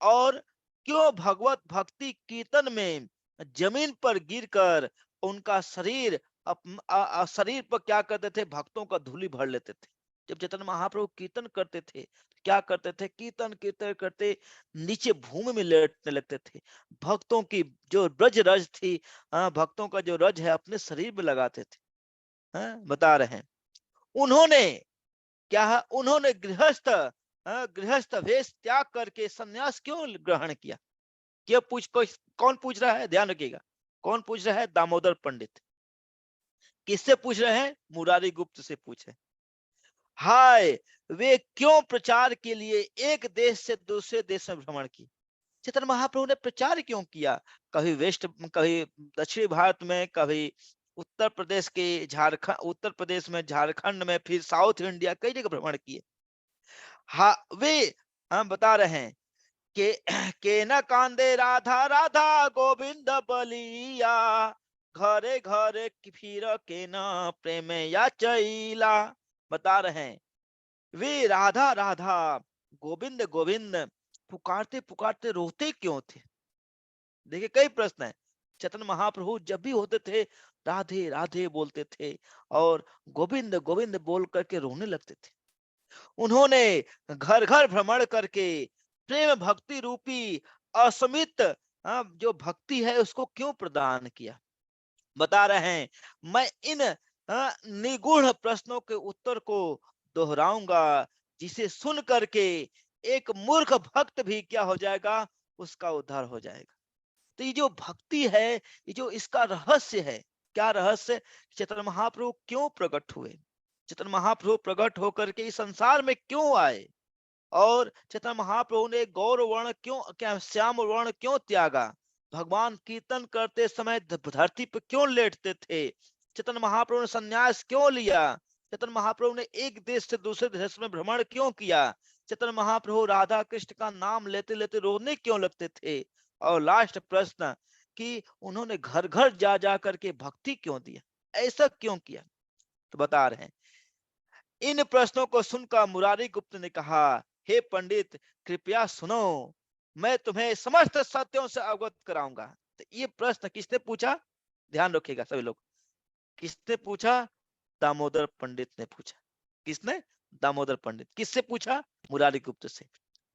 और क्यों भगवत भक्ति कीर्तन में जमीन पर गिरकर उनका शरीर शरीर पर क्या करते थे, भक्तों का धूलि भर लेते थे। जब चैतन्य महाप्रभु कीर्तन करते थे क्या करते थे, कीर्तन कीर्तन करते नीचे भूमि में लेटने लगते थे। भक्तों की जो ब्रज रज थी, भक्तों का जो रज है अपने शरीर में लगाते थे। बता रहे हैं उन्होंने क्या है, उन्होंने गृहस्थ वेश त्याग करके सन्यास क्यों ग्रहण किया? क्या पूछ कोई कौन पूछ रहा है? ध्यान रखिएगा, कौन पूछ रहा है? दामोदर पंडित। किससे पूछ रहे हैं? मुरारी गुप्त से पूछे। हाय, वे क्यों प्रचार के लिए एक देश से दूसरे देश में भ्रमण की? चैतन्य महाप्रभु ने प्रचार क्यों किया? कभी वेस्ट, कभी दक्षिण भारत में, कभी उत्तर प्रदेश के झारखंड, उत्तर प्रदेश में, झारखंड में, फिर साउथ इंडिया, कई जगह भ्रमण किए। हाँ, वे हम बता रहे हैं के न कांदे राधा राधा गोविंद बलिया घरे घरे फिर के न प्रेम या चैला। बता रहे हैं वे राधा राधा गोविंद गोविंद पुकारते पुकारते रोते क्यों थे? देखिए कई प्रश्न है। चैतन्य महाप्रभु जब भी होते थे राधे राधे बोलते थे और गोविंद गोविंद बोल करके रोने लगते थे। उन्होंने घर घर भ्रमण करके प्रेम भक्ति रूपी असमित जो भक्ति है उसको क्यों प्रदान किया? बता रहे हैं मैं इन निगूढ़ प्रश्नों के उत्तर को दोहराऊंगा जिसे सुन करके एक मूर्ख भक्त भी क्या हो जाएगा, उसका उद्धार हो जाएगा। तो ये जो भक्ति है, ये जो इसका रहस्य है, क्या रहस्य? चैतन्य महाप्रभु क्यों प्रकट हुए, चैतन्य महाप्रभु प्रकट होकर के इस संसार में क्यों आए, और चैतन्य महाप्रभु ने गौर वर्ण क्यों, क्या श्याम वर्ण क्यों त्यागा, भगवान कीर्तन करते समय धरती पर क्यों लेटते थे, चैतन्य महाप्रभु ने संन्यास क्यों लिया, चैतन्य महाप्रभु ने एक देश से दूसरे देश में भ्रमण क्यों किया, चैतन्य महाप्रभु राधा कृष्ण का नाम लेते लेते रोने क्यों लगते थे, और लास्ट प्रश्न कि उन्होंने घर घर जा जा करके भक्ति क्यों दिया, ऐसा क्यों किया? तो बता रहे हैं, इन प्रश्नों को सुनकर मुरारी गुप्त ने कहा, हे पंडित कृपया सुनो, मैं तुम्हें समस्त सत्यों से अवगत कराऊंगा। तो ये प्रश्न किसने पूछा? ध्यान रखिएगा सभी लोग, किसने पूछा? दामोदर पंडित ने पूछा। किसने? दामोदर पंडित। किससे पूछा? मुरारी गुप्त से।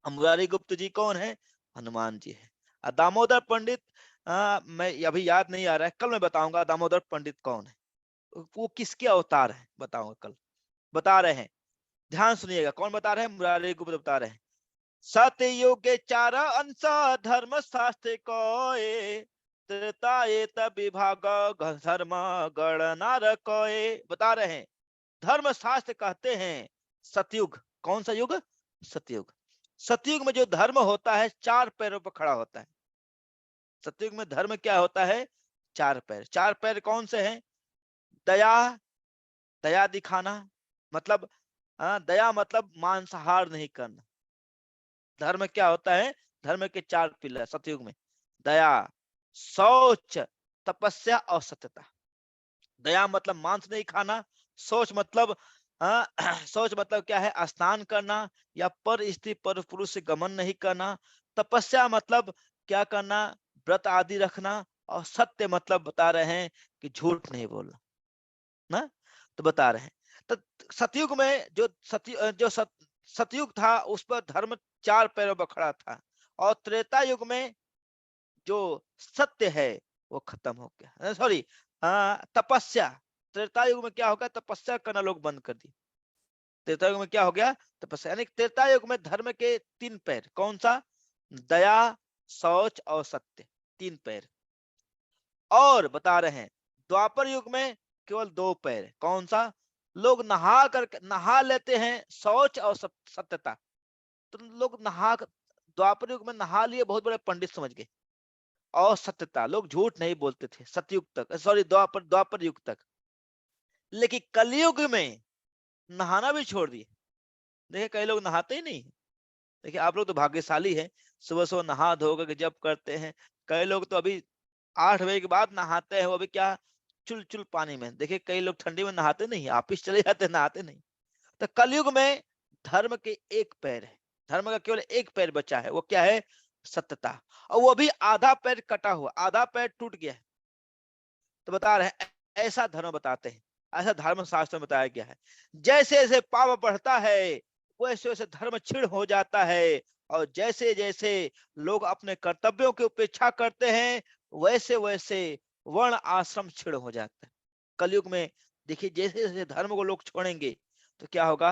मुरारी गुप्त जी कौन है? हनुमान जी है। दामोदर पंडित मैं अभी याद नहीं आ रहा है, कल मैं बताऊंगा दामोदर पंडित कौन है, वो किसके अवतार है, बताऊंगा कल। बता रहे हैं, ध्यान सुनिएगा, कौन बता रहे हैं? मुरारी गुप्त बता रहे हैं। सतयुग के चार अंश धर्म शास्त्र कोए, त्रेतायेत विभाग धर्म गणना रकोए। बता रहे हैं, धर्म शास्त्र कहते हैं सतयुग। कौन सा युग? सतयुग। सतयुग में जो धर्म होता है चार पैरों पर खड़ा होता है। सतयुग में धर्म क्या होता है? चार पैर। चार पैर कौन से हैं? दया, दया दिखाना, मतलब दया मतलब मांसाहार नहीं करना। धर्म क्या होता है? धर्म के चार पिलर सतयुग में, दया, शौच, तपस्या और सत्यता। दया मतलब मांस नहीं खाना, शौच मतलब शौच मतलब क्या है? स्नान करना या पर स्त्री पर पुरुष से गमन नहीं करना। तपस्या मतलब क्या करना? व्रत आदि रखना। और सत्य मतलब बता रहे हैं कि झूठ नहीं बोलना ना। तो बता रहे हैं, तो सतयुग में जो सतयुग था उस पर धर्म चार पैरों पर खड़ा था, और त्रेता युग में जो सत्य है वो खत्म हो गया। सॉरी, तपस्या, त्रेता युग में क्या हो गया? तपस्या करना लोग बंद कर दिए। त्रेता युग में क्या हो गया? तपस्या। यानी त्रेता युग में धर्म के तीन पैर, कौन सा? दया, शौच और सत्य, तीन पैर। और बता रहे हैं द्वापर युग में केवल दो पैर, कौन सा? लोग नहा लेते हैं, शौच और सत्यता। तो लोग द्वापर युग में नहा लिए, बहुत बड़े पंडित समझ गए। और सत्यता, लोग झूठ नहीं बोलते थे सतयुग तक, सॉरी द्वापर युग तक। लेकिन कलयुग में नहाना भी छोड़ दिए। देखिए कई लोग नहाते ही नहीं। देखिए आप लोग तो भाग्यशाली हैं, सुबह सुबह नहा धो के जब करते हैं। कई लोग तो अभी 8 बजे के बाद नहाते हैं, वो भी क्या? चुल चुल पानी में। देखिए कई लोग ठंडी में नहाते नहीं, ऑफिस चले जाते, नहाते नहीं। तो कलयुग में धर्म के एक पैर है, धर्म का केवल एक पैर बचा है, वो क्या है? सत्यता। और वो भी आधा पैर कटा हुआ, आधा पैर टूट गया है। तो बता रहे हैं ऐसा धर्म बताते हैं, ऐसा धर्म शास्त्र में बताया गया है। जैसे जैसे पाप बढ़ता है वैसे वैसे धर्म क्षीण हो जाता है, और जैसे जैसे लोग अपने कर्तव्यों की उपेक्षा करते हैं वैसे वैसे वर्ण आश्रम क्षीण हो जाता है। कलयुग में देखिए जैसे जैसे धर्म को लोग छोड़ेंगे तो क्या होगा?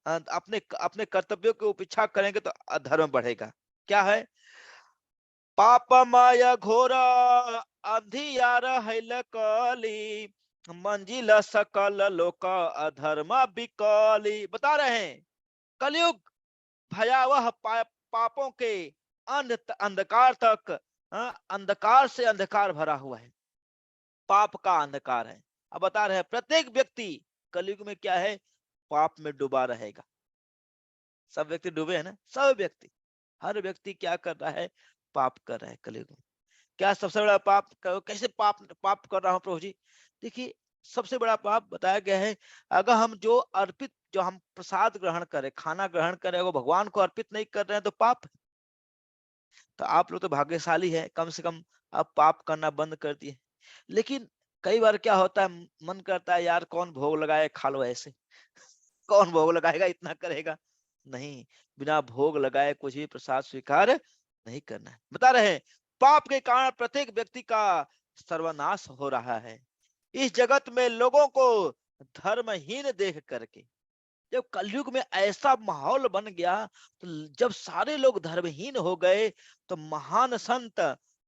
अपने अपने कर्तव्यों की उपेक्षा करेंगे तो अधर्म बढ़ेगा। क्या है? पापमय घोर अंधियार हैल कली, मंजिल सकल लोक अधर्म बिकली। बता रहे हैं कलयुग भयावह पापों के अंधकार तक, अंधकार से अंधकार भरा हुआ है, पाप का अंधकार है। अब बता रहे हैं प्रत्येक व्यक्ति कलयुग में क्या है? पाप में डूबा रहेगा। सब व्यक्ति डूबे हैं ना, सब व्यक्ति, हर व्यक्ति क्या कर रहा है? पाप कर रहा है कलयुग में। क्या सबसे बड़ा पाप? कैसे पाप पाप कर रहा हूं प्रभु जी? देखिए सबसे बड़ा पाप बताया गया है, अगर हम जो हम प्रसाद ग्रहण करें, खाना ग्रहण करें, वो भगवान को अर्पित नहीं कर रहे हैं तो पाप है। तो आप लोग तो भाग्यशाली है, कम से कम आप पाप करना बंद कर दिए। लेकिन कई बार क्या होता है, मन करता है यार कौन भोग लगाए, खा लो ऐसे। कौन भोग लगाएगा, इतना करेगा नहीं। बिना भोग लगाए कुछ भी प्रसाद स्वीकार नहीं करना है। बता रहे हैं पाप के कारण प्रत्येक व्यक्ति का सर्वनाश हो रहा है। इस जगत में लोगों को धर्महीन देख करके, जब कलयुग में ऐसा माहौल बन गया, तो जब सारे लोग धर्महीन हो गए तो महान संत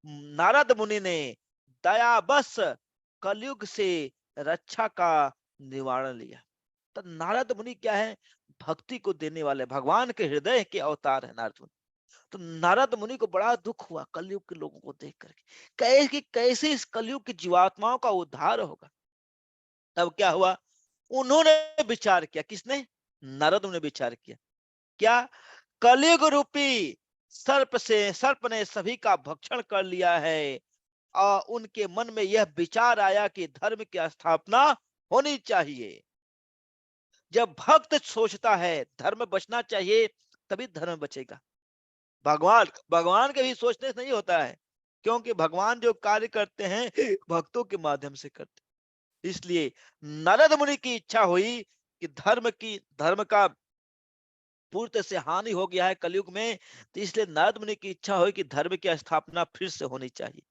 नारद मुनि ने दया बस कलयुग से रक्षा का निवारण लिया। तो नारद मुनि क्या है? भक्ति को देने वाले, भगवान के हृदय के अवतार है नारद मुनि। तो नारद मुनि को बड़ा दुख हुआ कलयुग के लोगों को देख करके, कैसे इस कलयुग की जीवात्माओं का उद्धार होगा। तब क्या हुआ? उन्होंने विचार किया। किसने? नारद मुनि ने विचार किया। क्या? कलयुग रूपी सर्प ने सभी का भक्षण कर लिया है, और उनके मन में यह विचार आया कि धर्म की स्थापना होनी चाहिए। जब भक्त सोचता है धर्म बचना चाहिए, तभी धर्म बचेगा। भगवान भगवान के भी सोचने से नहीं होता है, क्योंकि भगवान जो कार्य करते हैं भक्तों के माध्यम से करते हैं। इसलिए नारद मुनि की इच्छा हुई कि धर्म का पूर्त से हानि हो गया है कलयुग में, तो इसलिए नारद मुनि की इच्छा हुई कि धर्म की स्थापना फिर से होनी चाहिए।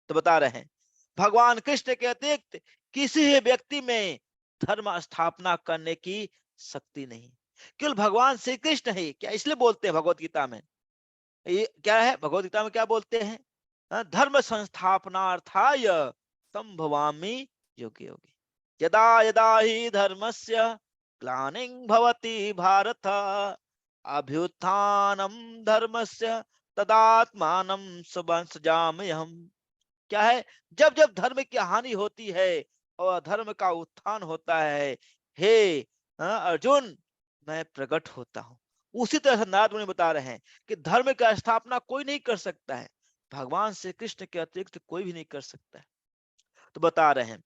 तो बता रहे हैं, भगवान कृष्ण के अतिरिक्त किसी भी व्यक्ति में धर्म स्थापना करने की शक्ति नहीं। केवल भगवान श्री कृष्ण ही क्या, इसलिए बोलते हैं भगवत गीता में, ये क्या है भगवत गीता में क्या बोलते हैं? धर्म संस्थापनार्थाय संभवामि युगे युगे, यदा यदा ही धर्मस्य ग्लानिं भवति भारत, अभ्युत्थानम धर्मस्य तदात्मानं सृजाम्यहम्। क्या है? जब जब धर्म की हानि होती है और धर्म का उत्थान होता है, हे अर्जुन, मैं प्रकट होता हूं। उसी तरह से नारद मुनि बता रहे हैं कि धर्म की स्थापना कोई नहीं कर सकता है, भगवान श्री कृष्ण के अतिरिक्त कोई भी नहीं कर सकता है। तो बता रहे हैं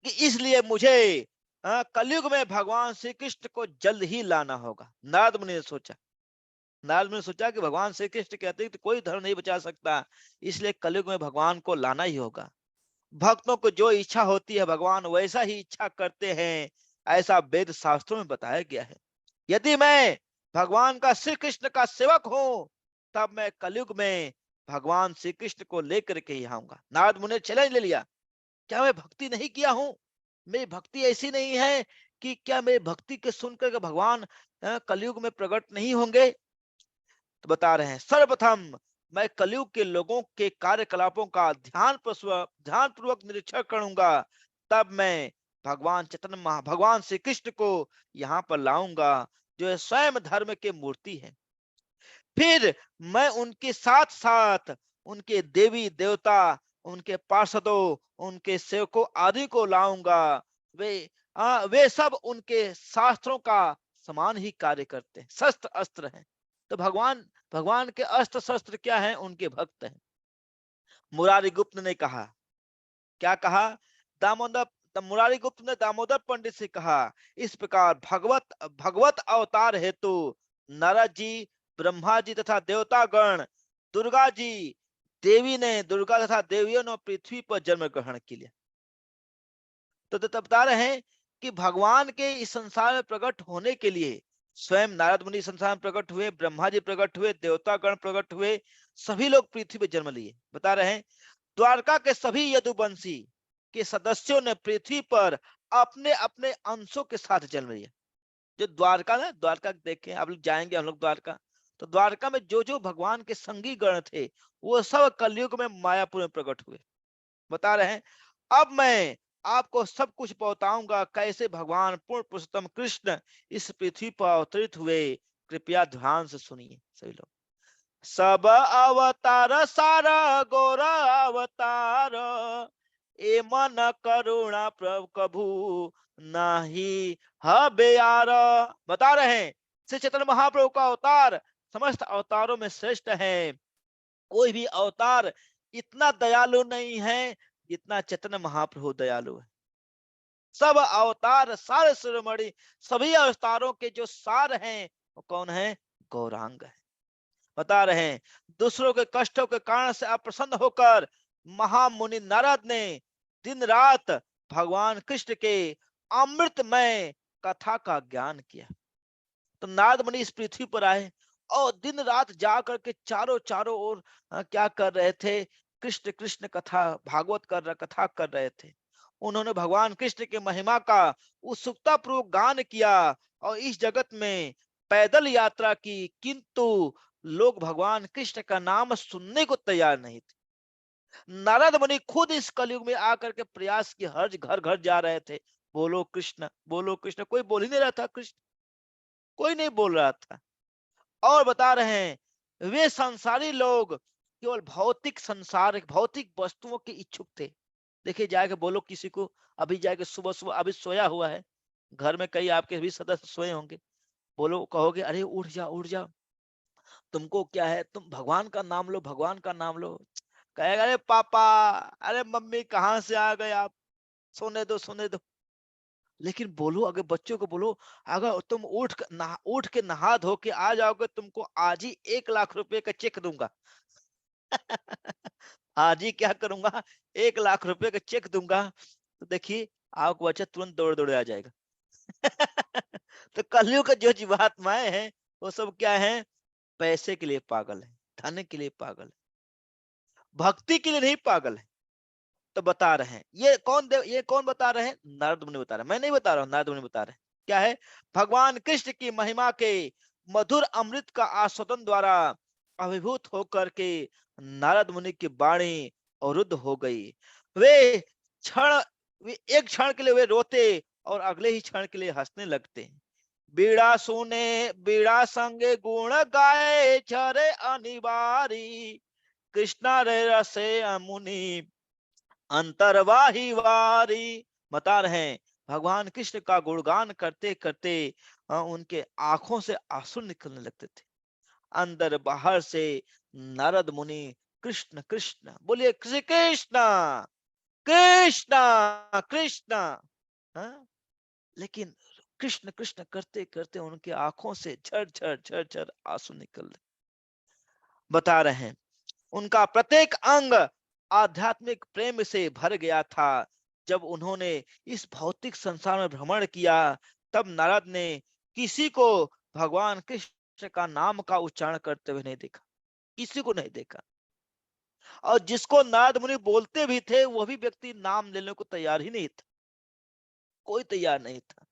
कि इसलिए मुझे कलयुग में भगवान श्री कृष्ण को जल्द ही लाना होगा। नारद मुनि ने सोचा कि भगवान श्री कृष्ण के अतिरिक्त कोई धर्म नहीं बचा सकता, इसलिए कलयुग में भगवान को लाना ही होगा। भक्तों को जो इच्छा होती है भगवान वैसा ही इच्छा करते हैं, ऐसा वेद शास्त्रों में बताया गया है। यदि मैं भगवान का श्री कृष्ण का सेवक हूं, तब मैं कलयुग में भगवान श्री कृष्ण को लेकर के ही आऊंगा। नारद मुनि ने चैलेंज ले लिया, क्या मैं भक्ति नहीं किया हूं? मेरी भक्ति ऐसी नहीं है कि क्या मेरी भक्ति के सुनकर के भगवान कलयुग में प्रकट नहीं होंगे? तो बता रहे हैं, सर्वप्रथम मैं कलयुग के लोगों के कार्यकलापों का ध्यान पूर्वक निरीक्षण करूंगा, तब मैं भगवान श्री कृष्ण को यहाँ पर लाऊंगा, जो स्वयं धर्म के मूर्ति है। फिर मैं उनके साथ साथ उनके देवी देवता, उनके पार्षदों, उनके सेवकों आदि को लाऊंगा। वे सब उनके शास्त्रों का समान ही कार्य करते हैं, शस्त्र अस्त्र हैं। तो भगवान के अस्त्र शस्त्र क्या हैं? उनके भक्त हैं। मुरारी गुप्त ने कहा, क्या कहा? मुरारी गुप्त ने दामोदर पंडित से कहा, इस प्रकार भगवत अवतार हेतु नारद जी, ब्रह्मा जी तथा देवता गण, दुर्गा जी दुर्गा तथा देवियों ने पृथ्वी पर जन्म ग्रहण किया। तो तब बता रहे हैं कि भगवान के इस संसार में प्रकट होने के लिए स्वयं नारद मुनि संसार में प्रकट हुए, ब्रह्मा जी प्रकट हुए, देवता गण प्रकट हुए, सभी लोग पृथ्वी पर जन्म लिए। बता रहे हैं, द्वारका के सभी यदुवंशी के सदस्यों ने पृथ्वी पर अपने अपने अंशों के साथ जन्म लिया। जो द्वारका देखे आप लोग, जाएंगे हम लोग द्वारका, तो द्वारका में जो जो भगवान के संगी गण थे वो सब कलयुग में मायापुर में प्रकट हुए। बता रहे हैं, अब मैं आपको सब कुछ बताऊंगा कैसे भगवान पूर्ण पुरुषोत्तम कृष्ण इस पृथ्वी पर अवतरित हुए। कृपया ध्यान से सुनिए सभी लोग। सब अवतार सारा गौर अवतार, ए मन करुणा प्रभु कभू नाही हबे यार। बता रहे हैं, श्री चैतन्य महाप्रभु का अवतार समस्त अवतारों में श्रेष्ठ है। कोई भी अवतार इतना दयालु नहीं है जितना चैतन्य महाप्रभु दयालु है। सब अवतार सार शिरोमणि, सभी अवतारों के जो सार हैं वो कौन है? गौरांग है। बता रहे हैं, दूसरों के कष्टों के कारण से अप्रसन्न होकर महामुनि नारद ने दिन रात भगवान कृष्ण के अमृतमय कथा का ज्ञान किया। तो नारद मुनि इस पृथ्वी पर आए और दिन रात जा करके चारों चारों ओर क्या कर रहे थे? कृष्ण कृष्ण कथा, कथा कर रहे थे। उन्होंने भगवान कृष्ण की महिमा का उत्सुकता पूर्वक गान किया और इस जगत में पैदल यात्रा की, किंतु लोग भगवान कृष्ण का नाम सुनने को तैयार नहीं थे। नारद मुनि खुद इस कलयुग में आकर के प्रयास की हर घर घर जा रहे थे, बोलो कृष्ण, बोलो कृष्ण। कोई बोल ही नहीं रहा था कृष्ण, कोई नहीं बोल रहा था। और बता रहे हैं वे संसारी लोग केवल भौतिक संसार, भौतिक वस्तुओं के इच्छुक थे। देखिए जाके बोलो किसी को, अभी जाके सुबह सुबह अभी सोया हुआ है, घर में कई आपके भी सदस्य सोए होंगे, बोलो कहोगे अरे उठ जा उठ जा, तुमको क्या है, तुम भगवान का नाम लो, भगवान का नाम लो। कहेगा अरे पापा, अरे मम्मी कहाँ से आ गए आप, सोने दो सोने दो। लेकिन बोलो अगर बच्चों को बोलो, अगर तुम उठ के नहा धो के आ जाओगे, तुमको आज ही 1 लाख रुपए का चेक दूंगा। आज ही क्या करूंगा, 1 लाख रुपए का चेक दूंगा। तो देखिए आपको बच्चा तुरंत दौड़ दौड़ आ जाएगा। तो कलयुग का जो जीवात्माएं हैं वो सब क्या है, पैसे के लिए पागल है, धन के लिए पागल है, भक्ति के लिए नहीं पागल है। तो बता रहे हैं ये कौन बता रहे हैं, नारद मुनि बता रहे हैं, मैं नहीं बता रहा हूं, नारद मुनि बता रहे हैं। क्या है, भगवान कृष्ण की महिमा के मधुर अमृत का आस्वादन द्वारा अभिभूत होकर के नारद मुनि की वाणी अवरुद्ध हो गई। वे क्षण वे एक क्षण के लिए वे रोते और अगले ही क्षण के लिए हंसने लगते। बीड़ा सुने बीड़ा संगे गुण गाए छरे अनिवारी, कृष्णा रे रसे मुनि अंतरवाही वारी। बता रहे हैं भगवान कृष्ण का गुणगान करते करते उनके आंखों से आंसू निकलने लगते थे। अंदर बाहर से नारद मुनि कृष्ण कृष्ण बोलिए, श्री कृष्ण कृष्ण कृष्ण। हाँ? लेकिन कृष्ण कृष्ण करते करते उनके आंखों से झर झर झर झर आंसू निकल रहे। बता रहे हैं उनका प्रत्येक अंग आध्यात्मिक प्रेम से भर गया था। जब उन्होंने इस भौतिक संसार में भ्रमण किया, तब नारद ने किसी को भगवान कृष्ण का नाम का उच्चारण करते हुए नहीं देखा, किसी को नहीं देखा। और जिसको नारद मुनि बोलते भी थे वह भी व्यक्ति नाम लेने को तैयार ही नहीं था, कोई तैयार नहीं था।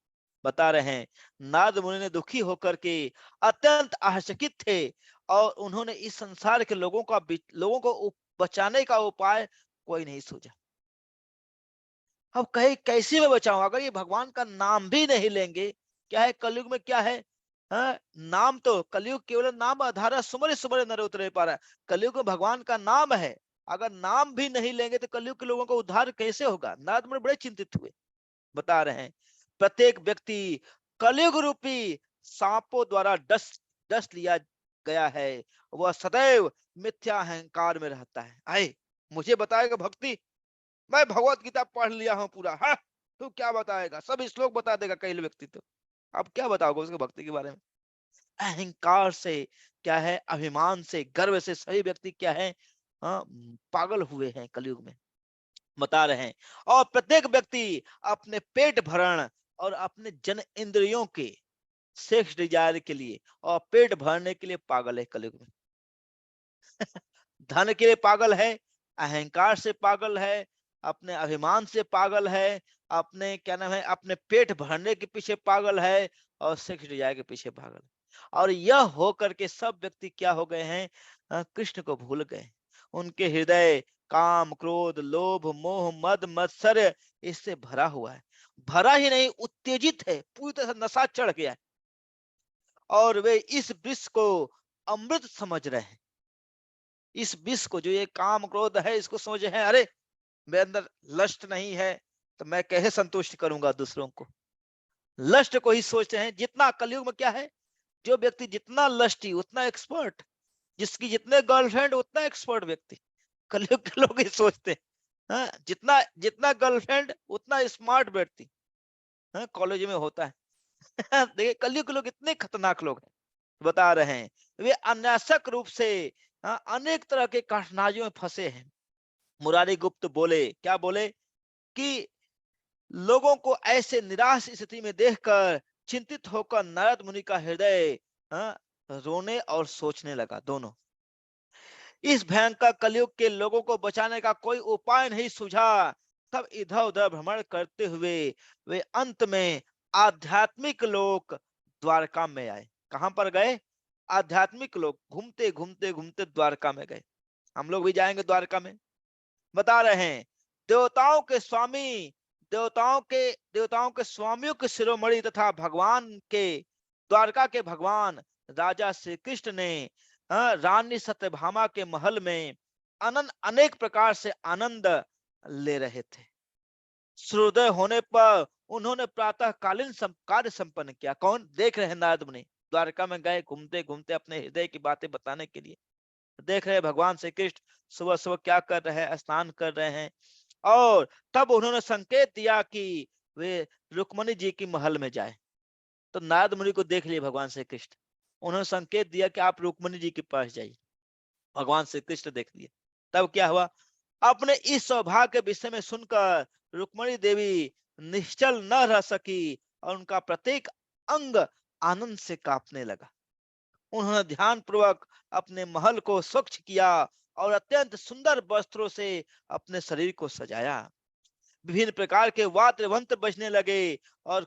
बता रहे हैं नारद मुनि ने दुखी होकर के अत्यंत आश्चर्यचकित थे, और उन्होंने इस संसार के लोगों को बचाने का उपाय कोई नहीं सूझा। अब कहे कैसे मैं बचाऊं, अगर ये भगवान का नाम भी नहीं लेंगे। क्या है कलयुग में क्या है, हाँ, नाम तो कलयुग केवल नाम आधारा सुमरे सुमरे नर उतरे पारा। कलयुग में भगवान का नाम है, अगर नाम भी नहीं लेंगे तो कलयुग के लोगों का उद्धार कैसे होगा। नारद मुनि बड़े चिंतित हुए। बता रहे हैं प्रत्येक व्यक्ति कलयुग रूपी सांपों द्वारा डस डस लिया गया है। वह सदैव मिथ्या अहंकार में रहता है। आए मुझे बताएगा भक्ति, मैं भगवत गीता पढ़ लिया हूँ पूरा, हाँ तू क्या बताएगा, सब श्लोक बता देगा कई व्यक्ति। तो अब क्या बताओगे उसके भक्ति के बारे में। अहंकार से क्या है, अभिमान से गर्व से सभी व्यक्ति क्या है, हाँ, पागल हुए हैं कलयुग में। बता रहे हैं और प्रत्येक व्यक्ति अपने पेट भरण और अपने जन इंद्रियों के सेक्स डिजायर के लिए और पेट भरने के लिए पागल है कलयुग में। धन के लिए पागल है, अहंकार से पागल है, अपने अभिमान से पागल है, अपने क्या नाम है, अपने पेट भरने के पीछे पागल है, और सेक्स डिजायर के पीछे पागल है। और यह होकर के सब व्यक्ति क्या हो गए हैं, कृष्ण को भूल गए। उनके हृदय काम क्रोध लोभ मोह मद मत्सर इससे भरा हुआ है। भरा ही नहीं, उत्तेजित है, पूरी तरह से नशा चढ़ गया है। और वे इस विष को अमृत समझ रहे हैं। इस विष को, जो ये काम क्रोध है, इसको समझे हैं अरे मेरे अंदर लस्ट नहीं है तो मैं कैसे संतुष्ट करूंगा दूसरों को। लस्ट को ही सोचते हैं। जितना कलयुग में क्या है, जो व्यक्ति जितना लस्टी उतना एक्सपर्ट, जिसकी जितने गर्लफ्रेंड उतना एक्सपर्ट व्यक्ति। कलयुग के लोग ये सोचते हैं। हाँ, जितना जितना गर्लफ्रेंड उतना स्मार्ट व्यक्ति। हाँ, कॉलेज में होता है। देखिए कलयुग के लोग इतने खतरनाक लोग हैं। बता रहे हैं वे अनासक रूप से, हाँ, अनेक तरह के कठिनाइयों में फंसे हैं। मुरारी गुप्त बोले, क्या बोले कि लोगों को ऐसे निराश स्थिति में देखकर चिंतित होकर नारद मुनि का हृदय, हाँ, रोने और सोचने लगा दोनों। इस भयंकर कलयुग के लोगों को बचाने का कोई उपाय नहीं सूझा। तब इधर उधर भ्रमण करते हुए वे अंत में आध्यात्मिक लोक द्वारका में आए। कहां पर गए, आध्यात्मिक लोग घूमते घूमते घूमते द्वारका में गए। हम लोग भी जाएंगे द्वारका में। बता रहे हैं, देवताओं के स्वामी, देवताओं के स्वामियों के शिरोमणि तथा भगवान के, द्वारका के भगवान राजा श्री कृष्ण ने रानी सत्यभामा के महल में अनेक प्रकार से आनंद ले रहे थे। सूर्योदय होने पर उन्होंने प्रातःकालीन कार्य संपन्न किया। कौन देख रहे हैं? नारद मुनि द्वारका में गए, घूमते घूमते अपने हृदय की बातें बताने के लिए। देख रहे हैं भगवान श्री कृष्ण सुबह सुबह क्या कर रहे हैं, स्नान कर रहे हैं। और तब उन्होंने संकेत दिया कि वे रुक्मणी जी की महल में जाए। तो नारद मुनि को देख लिए भगवान श्री कृष्ण, उन्होंने संकेत दिया कि आप रुक्मणी जी के पास जाइए। भगवान श्री कृष्ण देख लिए। तब क्या हुआ? अपने इस सौभाग्य के विषय में सुनकर रुक्मणी देवी निश्चल न रह सकी और उनका प्रत्येक अंग आनंद से कांपने लगा। उन्होंने ध्यान पूर्वक अपने महल को स्वच्छ किया और अत्यंत सुंदर वस्त्रों से अपने शरीर को सजाया। विभिन्न प्रकार के वाद्य यंत्र बजने लगे और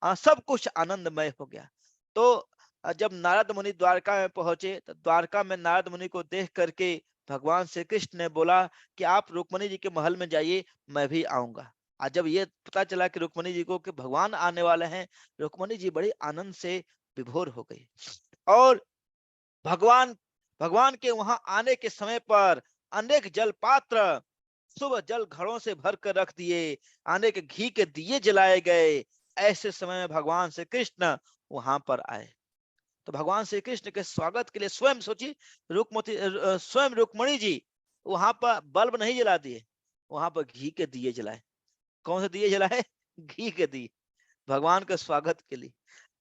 सब कुछ आनंदमय हो गया। तो जब नारद मुनि द्वारका में पहुंचे तो द्वारका में नारद मुनि को देख करके भगवान श्री कृष्ण ने बोला कि आप रुक्मणी जी के महल में जाइए, मैं भी आऊंगा। आज जब ये पता चला कि रुक्मणी जी को कि भगवान आने वाले हैं, रुक्मणी जी बड़ी आनंद से विभोर हो गई। और भगवान भगवान के वहां आने के समय पर अनेक जल पात्र शुभ जल घड़ों से भर कर रख दिए, अनेक घी के दिए जलाए गए। ऐसे समय में भगवान श्री कृष्ण वहां पर आए। तो भगवान श्री कृष्ण के स्वागत के लिए स्वयं सोचिए, स्वयं रुक्मणी जी वहां पर बल्ब नहीं जला दिए, वहां पर घी के दिए जलाए। कौन से दिए जलाए? घी के दिए, भगवान के स्वागत के लिए।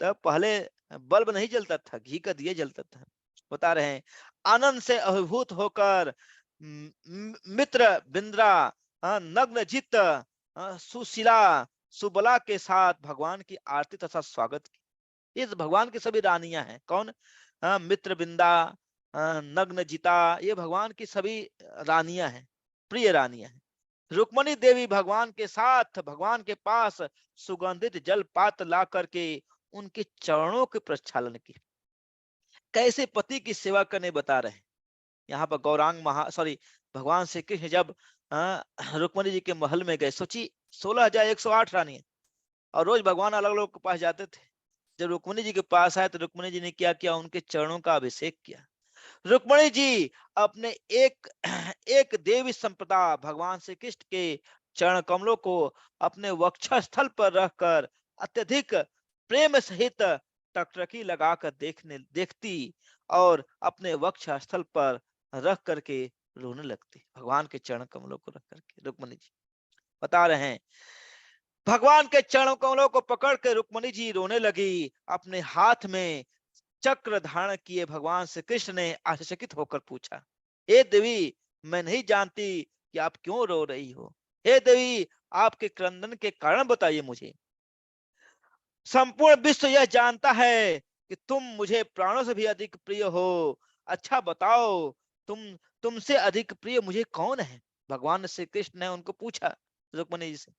तब पहले बल्ब नहीं जलता था, घी का दिया जलता था। बता रहे हैं, आनंद से अभिभूत होकर मित्र बिंद्रा नग्न चित्त सुशीला सुबला के साथ भगवान की आरती तथा स्वागत की। ये भगवान की सभी रानियां हैं। कौन? मित्र बिंदा, नग्न जिता, ये भगवान की सभी रानियां हैं, प्रिय रानियां हैं। रुक्मणी देवी भगवान के साथ भगवान के पास सुगंधित जल पात्र ला करके उनके चरणों के प्रक्षालन की। कैसे पति की सेवा करने बता रहे हैं। यहाँ पर गौरांग भगवान श्री कृष्ण जब रुक्मणी जी के महल में गए, सोची 16,108 रानी है और रोज भगवान अलग लोग के पास जाते थे। जब रुक्मणी जी के पास आए तो रुक्मणी जी ने क्या किया? उनके चरणों का अभिषेक किया। रुक्मणी जी अपने एक एक देवी संप्रदा भगवान श्री कृष्ण के चरण कमलों को अपने वक्षस्थल पर रखकर अत्यधिक प्रेम सहित टकटकी लगाकर देखती और अपने वक्षस्थल पर रख करके रोने लगती। भगवान के चरण कमलों को रख करके रुक्मणी जी बता रहे हैं, भगवान के चरण कमलों को पकड़ के रुक्मणी जी रोने लगी। अपने हाथ में चक्र धारण किए भगवान श्री कृष्ण ने आश्चर्यचकित होकर पूछा, हे देवी, मैं नहीं जानती कि आप क्यों रो रही हो। हे देवी, आपके क्रंदन के कारण बताइए मुझे। संपूर्ण विश्व यह जानता है कि तुम मुझे प्राणों से भी अधिक प्रिय हो। अच्छा बताओ, तुमसे अधिक प्रिय मुझे कौन है? भगवान श्री कृष्ण ने उनको पूछा, रुक्मणी जी से,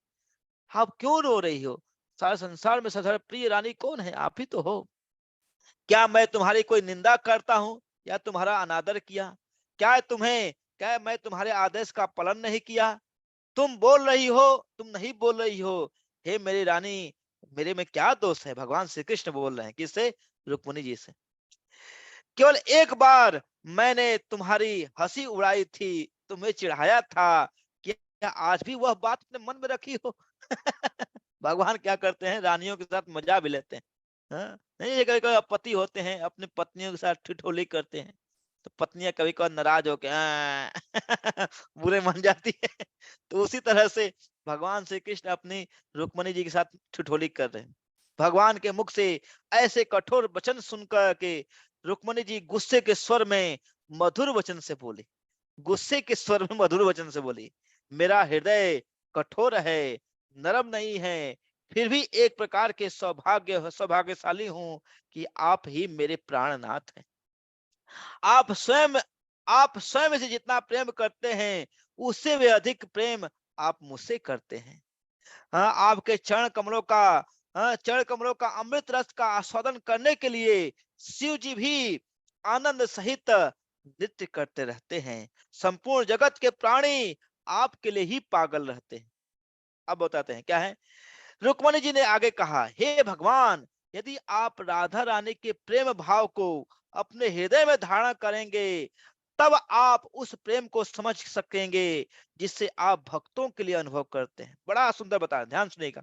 आप क्यों रो रही हो? सारे संसार में सबसे प्रिय रानी कौन है? आप ही तो हो। क्या मैं तुम्हारी कोई निंदा करता हूँ या तुम्हारा अनादर किया? क्या मैं तुम्हारे आदेश का पालन नहीं किया? तुम बोल रही हो, तुम नहीं बोल रही हो। हे मेरी रानी, मेरे में क्या दोष है? भगवान श्री कृष्ण बोल रहे हैं। किससे? रुक्मणी जी से। केवल एक बार मैंने तुम्हारी हंसी उड़ाई थी, तुम्हें चिढ़ाया था। क्या आज भी वह बात अपने मन में रखी हो? भगवान क्या करते हैं? रानियों के साथ मजा भी लेते हैं। हाँ? नहीं, कभी कभी पति होते हैं अपनी पत्नियों के साथ ठिठोली करते हैं, तो पत्नियां कभी कभी नाराज होके बुरे मान जाती है। तो उसी तरह से भगवान श्री कृष्ण अपनी रुक्मणी जी के साथ ठिठोली कर रहे हैं। भगवान के मुख से ऐसे कठोर वचन सुनकर के रुक्मणी जी गुस्से के स्वर में मधुर वचन से बोली, गुस्से के स्वर में मधुर वचन से बोली, मेरा हृदय कठोर है, नरम नहीं है, फिर भी एक प्रकार के सौभाग्यशाली हूं कि आप ही मेरे प्राणनाथ हैं। आप स्वयं आप स्वयं से जितना प्रेम करते हैं, उससे भी अधिक प्रेम आप मुझसे करते हैं। हाँ, आपके चरण कमलों का चरण कमलों का अमृत रस का आस्वादन करने के लिए शिव जी भी आनंद सहित नृत्य करते रहते हैं। संपूर्ण जगत के प्राणी आपके लिए ही पागल रहते हैं। अब बताते हैं क्या है। रुक्मणी जी ने आगे कहा, हे भगवान, यदि आप राधा रानी के प्रेम भाव को अपने हृदय में धारण करेंगे, तब आप उस प्रेम को समझ सकेंगे जिससे आप भक्तों के लिए अनुभव करते हैं। बड़ा सुंदर बताया, ध्यान सुनिएगा।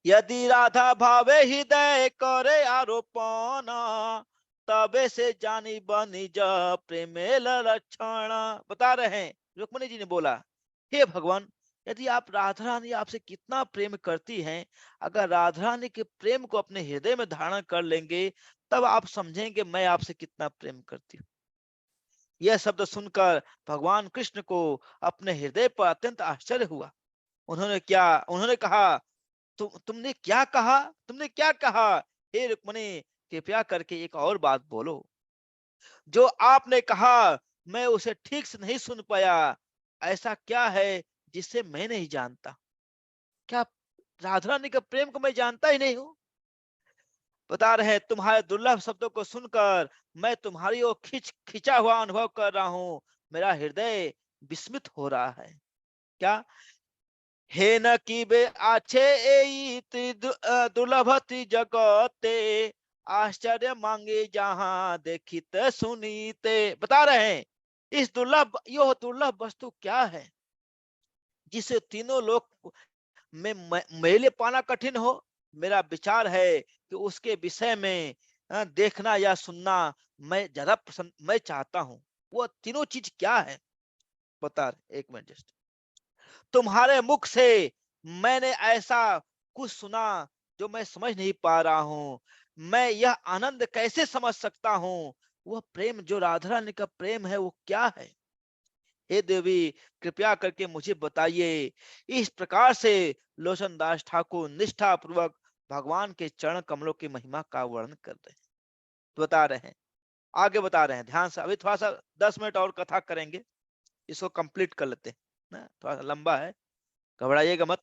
यदि राधा भावे हृदय करे आरोपण, तबे से जानी बनी जा प्रेमे लक्षण। बता रहे हैं, रुक्मणी जी ने बोला, हे भगवान, यदि आप राधा रानी आपसे कितना प्रेम करती हैं, अगर राधा रानी के प्रेम को अपने हृदय में धारण कर लेंगे, तब आप समझेंगे मैं आपसे कितना प्रेम करती हूँ। यह शब्द सुनकर भगवान कृष्ण को अपने हृदय पर अत्यंत आश्चर्य हुआ। उन्होंने कहा, तुमने क्या कहा? तुमने क्या कहा? हे रुक्मणी, कृपया करके एक और बात बोलो। जो आपने कहा मैं उसे ठीक से नहीं सुन पाया। ऐसा क्या है जिसे मैं नहीं जानता? क्या राधा रानी के प्रेम को मैं जानता ही नहीं हूँ? बता रहे हैं, तुम्हारे दुर्लभ शब्दों को सुनकर मैं तुम्हारी ओर खिंचा हुआ अनुभव कर रहा हूँ। मेरा हृदय विस्मित हो रहा है। क्या? हे न की बे आछे दुर्लभति जगते, आश्चर्य मांगे जहां देखिते सुनीते। बता रहे हैं, इस दुर्लभ यह दुर्लभ वस्तु क्या है जिसे तीनों लोग में मेले पाना कठिन हो। मेरा विचार है कि उसके विषय में देखना या सुनना मैं ज्यादा पसंद मैं चाहता हूँ। वो तीनों चीज क्या है? बता रहे, एक मिनट जस्ट। तुम्हारे मुख से मैंने ऐसा कुछ सुना जो मैं समझ नहीं पा रहा हूँ। मैं यह आनंद कैसे समझ सकता हूँ? वह प्रेम जो राधा रानी का प्रेम है वो क्या है? हे देवी, कृपया करके मुझे बताइए। इस प्रकार से लोचनदास ठाकुर निष्ठा पूर्वक भगवान के चरण कमलों की महिमा का वर्णन कर रहे हैं। तो बता रहे हैं, आगे बता रहे हैं, ध्यान से। अभी थोड़ा सा 10 मिनट और कथा करेंगे, इसको कंप्लीट कर लेते हैं ना, थोड़ा सा लंबा है, घबराइएगा मत।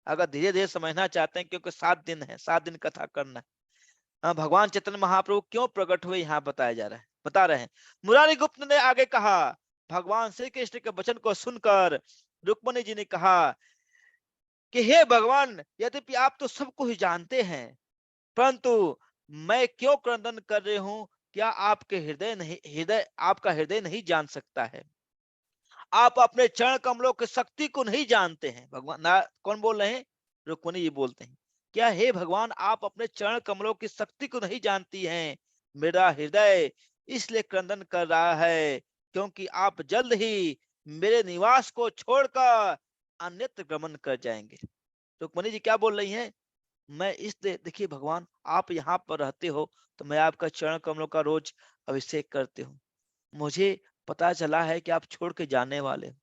अगर धीरे धीरे समझना चाहते हैं, क्योंकि 7 दिन है, 7 दिन कथा करना है। भगवान चैतन्य महाप्रभु क्यों प्रकट हुए यहाँ बताया जा रहा है। बता रहे हैं, मुरारी गुप्त ने आगे कहा, भगवान श्री कृष्ण के वचन को सुनकर रुक्मणी जी ने कहा कि हे भगवान, यद्यपि आप तो सब कुछ जानते हैं, परंतु मैं क्यों क्रंदन कर रही हूँ? क्या आपका हृदय नहीं जान सकता है? आप अपने चरण कमलों की शक्ति को नहीं जानते हैं। भगवान कौन बोल रहे हैं? रुक्मणी जी बोलते हैं, क्या हे भगवान, आप अपने चरण कमलों की शक्ति को नहीं जानती हैं? मेरा हृदय इसलिए क्रंदन कर रहा है क्योंकि आप जल्द ही मेरे निवास को छोड़कर अन्यत्र गमन कर जाएंगे। रुक्मणी जी क्या बोल रही हैं? मैं देखिए भगवान, आप यहाँ पर रहते हो तो मैं आपका चरण कमलों का रोज अभिषेक करती हूँ। मुझे पता चला है कि आप छोड़ के जाने वाले हो।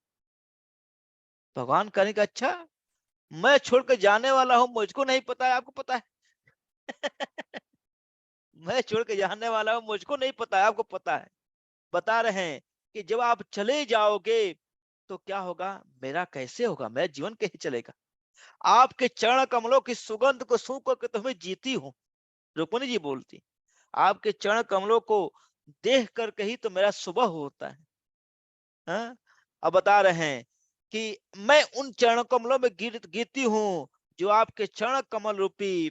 भगवान कहने का, अच्छा, मैं छोड़ के जाने वाला हूँ, मुझको नहीं पता है, आपको पता है? मैं छोड़ के जाने वाला हूँ, मुझको नहीं पता है, आपको पता है। बता रहे हैं कि जब आप चले जाओगे तो क्या होगा? मेरा कैसे होगा? मेरा जीवन कैसे चलेगा? आपके चरण कमलों की सुगंध को सूंघ करके तो मैं जीती हूँ। रुक्मणी जी बोलती, आपके चरण कमलों को देख करके ही तो मेरा सुबह होता है। हाँ? अब बता रहे हैं कि मैं उन चरण कमलों में गिरती हूँ जो आपके चरण कमल रूपी,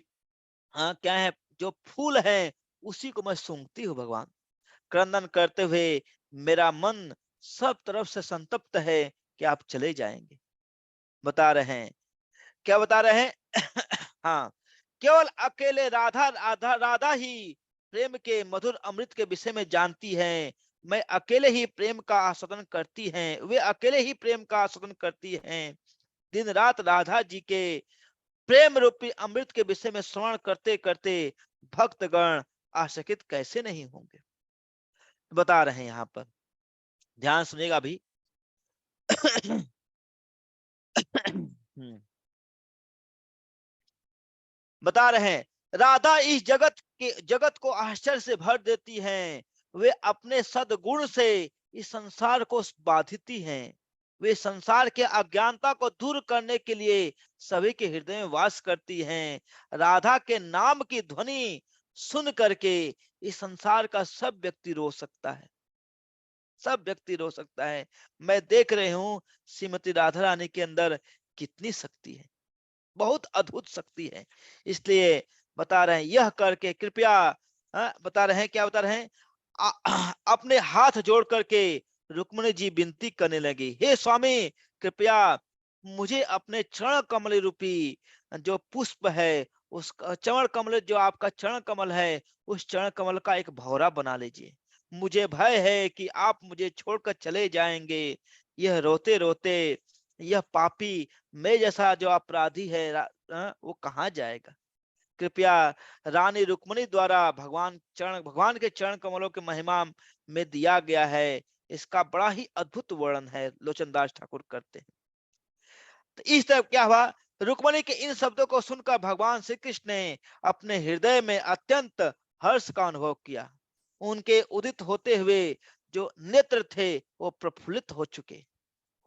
हाँ, क्या है, जो फूल है, उसी को मैं सूंघती हूँ भगवान। क्रंदन करते हुए मेरा मन सब तरफ से संतप्त है कि आप चले जाएंगे। बता रहे हैं, क्या बता रहे हैं? हाँ, केवल अकेले राधा राधा राधा ही प्रेम के मधुर अमृत के विषय में जानती हैं। मैं अकेले ही प्रेम का आस्वादन करती हैं, वे अकेले ही प्रेम का आस्वादन करती हैं। दिन रात राधा जी के प्रेम रूपी अमृत के विषय में श्रवण करते करते भक्तगण आशकित कैसे नहीं होंगे? बता रहे हैं यहाँ पर, ध्यान सुनिएगा अभी। बता रहे हैं, राधा इस जगत को आश्चर्य से भर देती हैं। वे अपने सद्गुण से इस संसार को बाधिती हैं। वे संसार के अज्ञानता को दूर करने के लिए सभी के हृदय में वास करती हैं। राधा के नाम की ध्वनि सुन करके इस संसार का सब व्यक्ति रो सकता है, सब व्यक्ति रो सकता है। मैं देख रही हूँ श्रीमती राधा रानी के अंदर कितनी शक्ति है, बहुत अद्भुत शक्ति है। इसलिए बता रहे हैं, यह करके कृपया, बता रहे हैं, क्या बता रहे हैं, अपने हाथ जोड़ करके रुक्मिणी जी विनती करने लगी, हे स्वामी, कृपया मुझे अपने चरण कमल रूपी जो पुष्प है, उस चरण कमल, जो आपका चरण कमल है, उस चरण कमल का एक भौरा बना लीजिए। मुझे भय है कि आप मुझे छोड़कर चले जाएंगे। यह रोते रोते, यह पापी, मैं जैसा जो अपराधी है, वो कहाँ जाएगा। कृपया रानी रुक्मिणी द्वारा भगवान के चरण कमलों के महिमा में दिया गया है, इसका बड़ा ही अद्भुत वर्णन है, लोचनदास ठाकुर करते हैं। तो इस तरह क्या हुआ, रुक्मिणी के इन शब्दों को सुनकर भगवान श्री कृष्ण ने अपने हृदय में अत्यंत हर्ष का अनुभव किया। उनके उदित होते हुए जो नेत्र थे वो प्रफुल्लित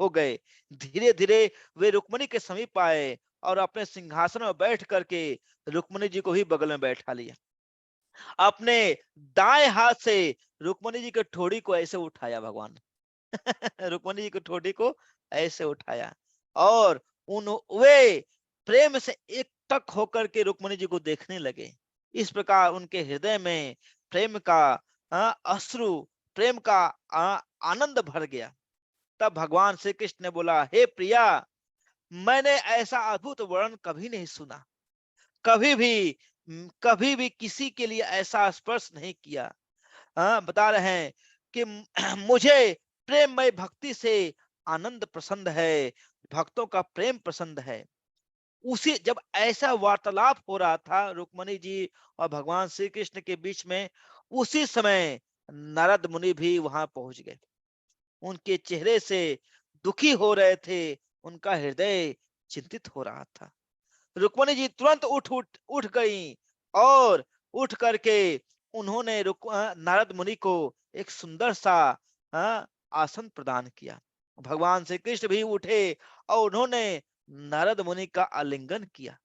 हो गए। धीरे धीरे वे रुक्मिणी के समीप आए और अपने सिंहासन में बैठ करके रुक्मिणी जी को ही बगल में बैठा लिया। अपने दाएं हाथ से रुक्मिणी जी के ठोड़ी को ऐसे उठाया भगवान ने। रुक्मिणी जी की ठोड़ी को ऐसे उठाया और उन वे प्रेम से एक टक होकर के रुक्मिणी जी को देखने लगे। इस प्रकार उनके हृदय में प्रेम का अश्रु, प्रेम का आनंद भर गया। तब भगवान श्री कृष्ण ने बोला, हे प्रिया, मैंने ऐसा अद्भुत वर्णन कभी नहीं सुना, कभी भी किसी के लिए ऐसा स्पर्श नहीं किया। बता रहे हैं कि मुझे प्रेममय भक्ति से आनंद पसंद है, भक्तों का प्रेम पसंद है। उसी जब ऐसा वार्तालाप हो रहा था रुक्मिणी जी और भगवान श्री कृष्ण के बीच में, उसी समय नारद मुनि भी वहां पहुंच गए। उनके चेहरे से दुखी हो रहे थे, उनका हृदय चिंतित हो रहा था। रुक्मिणी जी तुरंत उठ गई और उठ करके उन्होंने नारद मुनि को एक सुंदर सा आसन प्रदान किया। भगवान श्री कृष्ण भी उठे और उन्होंने नारद मुनि का आलिंगन किया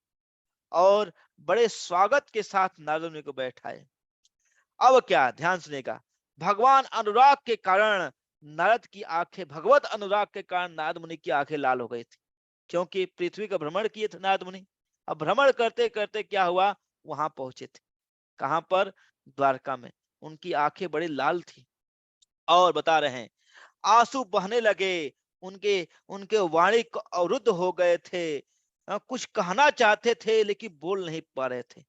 और बड़े स्वागत के साथ नारद मुनि को बैठाए। अब क्या, ध्यान सुनेगा, भगवान अनुराग के कारण नारद की आंखें, भगवत अनुराग के कारण नारद मुनि की आंखें लाल हो गई थी, क्योंकि पृथ्वी का भ्रमण किए थे नारद मुनि। अब भ्रमण करते करते क्या हुआ, वहां पहुंचे थे, कहां पर, द्वारका में। उनकी आंखें बड़ी लाल थी और बता रहे हैं आंसू बहने लगे, उनके उनके वाणी अवरुद्ध हो गए थे। कुछ कहना चाहते थे लेकिन बोल नहीं पा रहे थे।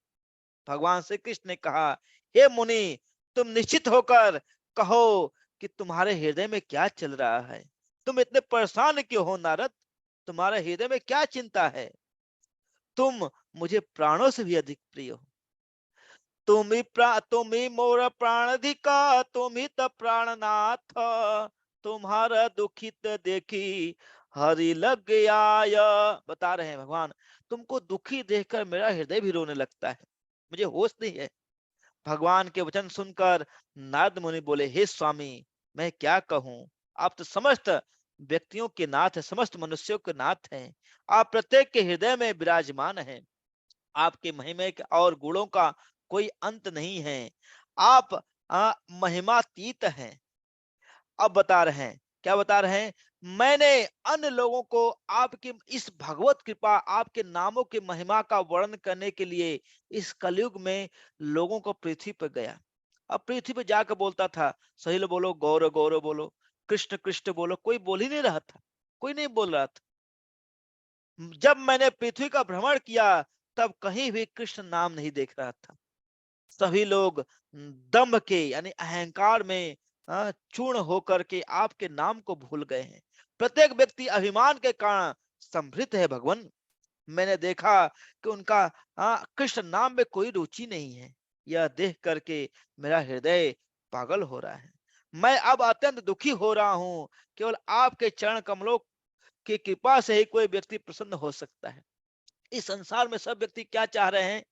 भगवान श्री कृष्ण ने कहा, हे मुनि, तुम निश्चित होकर कहो कि तुम्हारे हृदय में क्या चल रहा है। तुम इतने परेशान क्यों हो नारद, तुम्हारे हृदय में क्या चिंता है। तुम मुझे प्राणों से भी अधिक प्रिय हो। तुम ही मोर प्राणधिका, तुम ही त प्राणनाथ, तुम्हारा दुखित देखी हरि लग आय। बता रहे हैं भगवान, तुमको दुखी देखकर मेरा हृदय भी रोने लगता है, मुझे होश नहीं है। भगवान के वचन सुनकर नारद मुनि बोले, हे स्वामी, मैं क्या कहूँ, आप तो समस्त व्यक्तियों के नाथ है, समस्त मनुष्यों के नाथ हैं। आप प्रत्येक के हृदय में विराजमान हैं। आपके महिमा के और गुणों का कोई अंत नहीं है। आप महिमातीत हैं। अब बता रहे हैं, क्या बता रहे हैं, मैंने अन्य लोगों को आपकी इस भगवत कृपा, आपके नामों की महिमा का वर्णन करने के लिए इस कलयुग में लोगों को पृथ्वी पर गया। अब पृथ्वी पर जाकर बोलता था, सही लो बोलो, गौरव गौरव बोलो, कृष्ण कृष्ण बोलो, कोई बोल ही नहीं रहा था, कोई नहीं बोल रहा था। जब मैंने पृथ्वी का भ्रमण किया तब कहीं भी कृष्ण नाम नहीं देख रहा था। सभी लोग दम्भ के यानी अहंकार में चूर्ण होकर के आपके नाम को भूल गए हैं। प्रत्येक व्यक्ति अभिमान के कारण संभृत है भगवान। मैंने देखा कि उनका कृष्ण नाम में कोई रुचि नहीं है। यह देख करके मेरा हृदय पागल हो रहा है। मैं अब अत्यंत दुखी हो रहा हूँ। केवल आपके चरण कमलों की कृपा से ही कोई व्यक्ति प्रसन्न हो सकता है। इस संसार में सब व्यक्ति क्या चाह रहे हैं,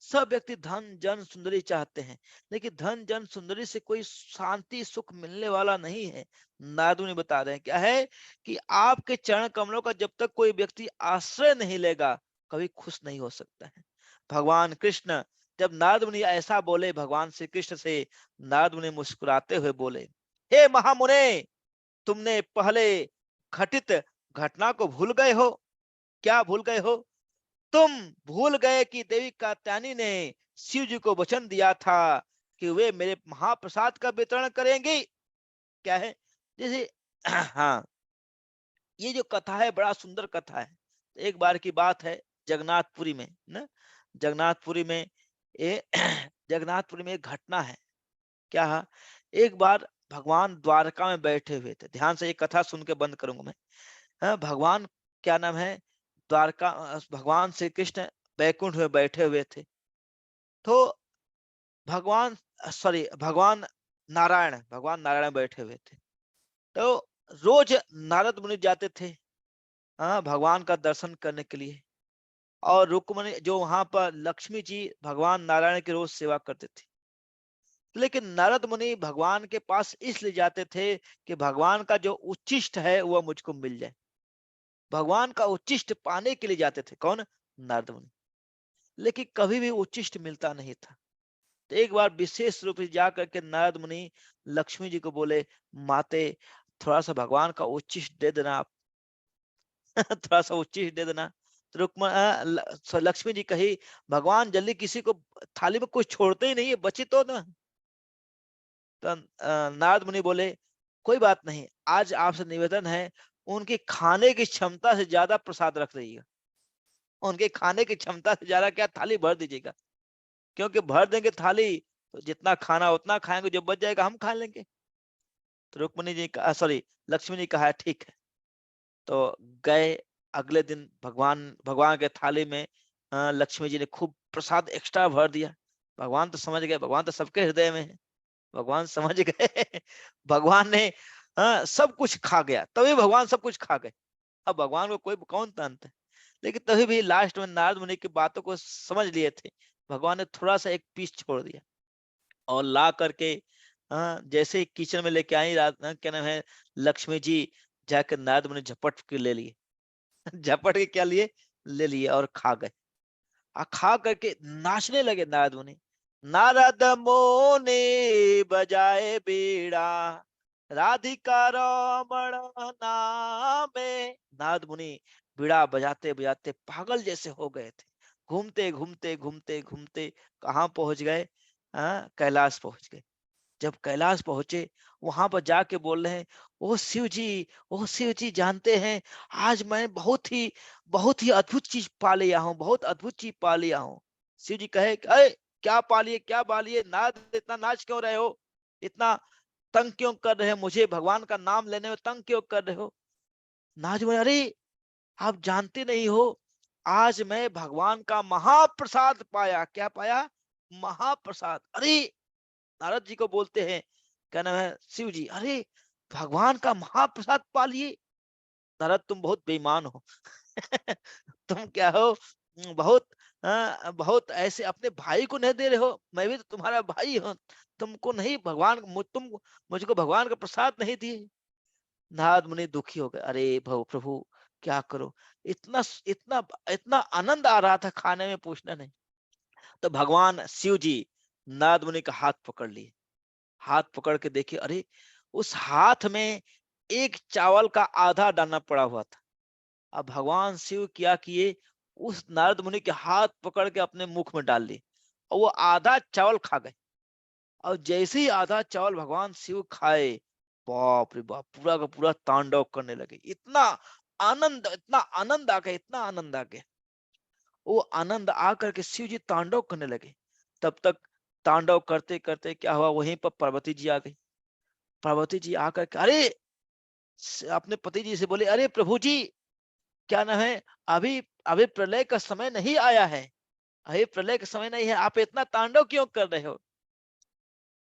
सब व्यक्ति धन जन सुंदरी चाहते हैं, लेकिन धन जन सुंदरी से कोई शांति सुख मिलने वाला नहीं है। नारद मुनि बता रहे हैं क्या है कि आपके चरण कमलों का जब तक कोई व्यक्ति आश्रय नहीं लेगा, कभी खुश नहीं हो सकता है। भगवान कृष्ण जब नारद मुनि ऐसा बोले भगवान श्री कृष्ण से, नारद मुनि मुस्कुराते हुए बोले, हे महामुने, तुमने पहले घटित घटना को भूल गए हो। क्या भूल गए हो? तुम भूल गए कि देवी कात्यायनी ने शिव जी को वचन दिया था कि वे मेरे महाप्रसाद का वितरण करेंगी। क्या है जैसे हाँ, ये जो कथा है बड़ा सुंदर कथा है। एक बार की बात है, जगन्नाथपुरी में ना, जगन्नाथपुरी में ये जगन्नाथपुरी में एक घटना है। क्या? एक बार भगवान द्वारका में बैठे हुए थे। ध्यान से ये कथा सुन के बंद करूंगा मैं। भगवान, क्या नाम है, द्वारका, भगवान श्री कृष्ण बैकुंठ में बैठे हुए थे। तो भगवान, सॉरी, भगवान नारायण बैठे हुए थे। तो रोज नारद मुनि जाते थे भगवान का दर्शन करने के लिए। और रुक्मणी, जो वहां पर लक्ष्मी जी भगवान नारायण की रोज सेवा करते थे। लेकिन नारद मुनि भगवान के पास इसलिए जाते थे कि भगवान का जो उच्चिष्ट है वह मुझको मिल जाए। भगवान का उच्चिष्ट पाने के लिए जाते थे। कौन? नारद मुनि। लेकिन कभी भी उच्चिष्ट मिलता नहीं था। तो एक बार विशेष रूप से जाकर के नारद मुनि लक्ष्मी जी को बोले, माते, थोड़ा सा भगवान का उच्चिष्ट दे देना आप। थोड़ा सा उच्चिष्ट दे देना। तो लक्ष्मी जी कही, भगवान जल्दी किसी को थाली में कुछ छोड़ते ही नहीं है, बची तो ना। तो नारद मुनि बोले, कोई बात नहीं, आज आपसे निवेदन है, उनकी खाने की क्षमता से ज्यादा प्रसाद रख दीजिएगा। उनके खाने की क्षमता से ज्यादा क्या, थाली भर दीजिएगा। क्योंकि भर देंगे थाली तो जितना खाना उतना खाएंगे, जो बच जाएगा हम खा लेंगे। तो रुक्मणी जी का, सॉरी, लक्ष्मी जी कहा ठीक है। तो गए। अगले दिन भगवान भगवान के थाली में लक्ष्मी जी ने खूब प्रसाद एक्स्ट्रा भर दिया। भगवान तो समझ गए, भगवान तो सबके हृदय में है। भगवान समझ गए। भगवान ने सब कुछ खा गया, तभी भगवान सब कुछ खा गए। अब भगवान को कोई कौन तानता है। लेकिन तभी भी लास्ट में नारद मुनि की बातों को समझ लिए थे। भगवान ने थोड़ा सा एक पीस छोड़ दिया और ला करके जैसे ही किचन में लेके आई रात, क्या नाम है, लक्ष्मी जी, जाकर नारद मुनि झपट के ले लिए। झपट के क्या लिए? ले लिए और खा गए। खा करके नाचने लगे नारद मुनि। नारद मुनि बजाए बीड़ा, राधिका रमण नामे। नारद मुनि बीड़ा बजाते बजाते पागल जैसे हो गए थे। घूमते घूमते घूमते घूमते कहाँ पहुंच गए? कैलाश पहुंच गए। जब कैलाश पहुंचे, वहां पर जाके बोल रहे हैं, ओ शिव जी, ओ शिव जी, जानते हैं आज मैं बहुत ही अद्भुत चीज पा लिया हूँ, बहुत अद्भुत चीज पा लिया हूँ। शिव जी कहे, अरे क्या पा लिए, क्या पा लिए? नाच, इतना नाच क्यों रहे हो? इतना तंग क्यों कर रहे हो मुझे? भगवान का नाम लेने में तंग क्यों कर रहे हो? नाच बोले, अरे आप जानते नहीं हो, आज मैं भगवान का महाप्रसाद पाया। क्या पाया? महाप्रसाद। अरे नारद जी को बोलते हैं, क्या नाम है, शिव जी, अरे भगवान का महाप्रसाद पा लिए। नारद, तुम बहुत बेईमान हो। तुम क्या हो, बहुत बहुत ऐसे अपने भाई को नहीं दे रहे हो। मैं भी तो तुम्हारा भाई हूँ। तुमको नहीं, तुम मुझको भगवान का प्रसाद नहीं दिए। नारद मुनि दुखी हो गए। अरे प्रभु, क्या करो, इतना इतना इतना आनंद आ रहा था खाने में, पूछना नहीं। तो भगवान शिव जी नारद मुनि का हाथ पकड़ लिए। हाथ पकड़ के देखे, अरे उस हाथ में एक चावल का आधा दाना पड़ा हुआ था। अब भगवान शिव क्या किए, उस नारद मुनि के हाथ पकड़ के अपने मुख में डाल लिए और वो आधा चावल खा गए। और जैसे ही आधा चावल भगवान शिव खाए, बाप रे बाप, पूरा का पूरा तांडव करने लगे। इतना आनंद आ गया, इतना आनंद आ गया। वो आनंद आकर के शिव जी तांडव करने लगे। तब तक तांडव करते करते क्या हुआ, वहीं पर पार्वती जी आ गई। पार्वती जी आकर के, अरे अपने पति जी से बोले, अरे प्रभु जी, क्या नाम है, अभी अभी प्रलय का समय नहीं आया है, अभी प्रलय का समय नहीं है, आप इतना तांडव क्यों कर रहे हो?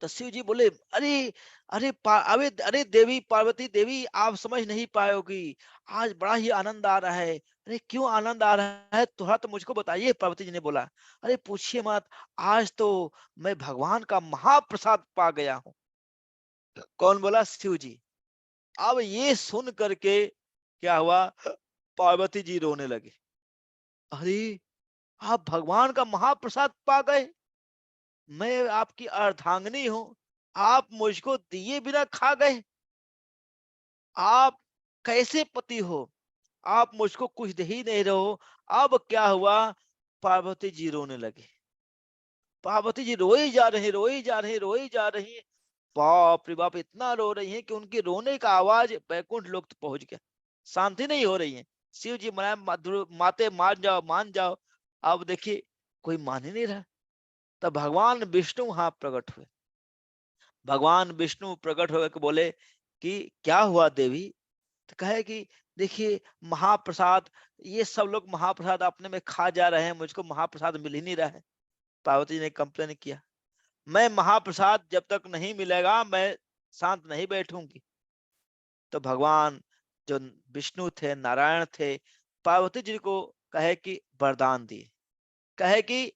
तो शिव जी बोले, अरे अरे देवी, पार्वती देवी, आप समझ नहीं पाओगी, आज बड़ा ही आनंद आ रहा है। अरे क्यों आनंद आ रहा है, थोड़ा तो मुझको बताइए। पार्वती जी ने बोला, अरे पूछिए मत, आज तो मैं भगवान का महाप्रसाद पा गया हूँ। कौन बोला? शिव जी। अब ये सुन करके क्या हुआ, पार्वती जी रोने लगे। अरे आप भगवान का महाप्रसाद पा गए, मैं आपकी अर्धांगिनी हूँ, आप मुझको दिए बिना खा गए, आप कैसे पति हो, आप मुझको कुछ दे ही नहीं रहे हो। अब क्या हुआ, पार्वती जी रोने लगे। पार्वती जी रोई जा रही, रोई जा रही, रोई जा रही। बाप रे बाप, इतना रो रही हैं कि उनके रोने का आवाज बैकुंठ लोक तक पहुंच गया। शांति नहीं हो रही है। शिव जी मनाए, माते मान जाओ, मान जाओ। अब देखिए कोई मान ही नहीं रहा। तब भगवान विष्णु वहां प्रकट हुए। भगवान विष्णु प्रकट होकर के बोले कि क्या हुआ देवी? तो कहे कि देखिए महाप्रसाद, ये सब लोग महाप्रसाद अपने में खा जा रहे हैं, मुझको महाप्रसाद मिल ही नहीं रहा है। पार्वती जी ने कंप्लेन किया, मैं महाप्रसाद जब तक नहीं मिलेगा मैं शांत नहीं बैठूंगी। तो भगवान जो विष्णु थे, नारायण थे, पार्वती जी को कहे कि वरदान दिए। कहे कि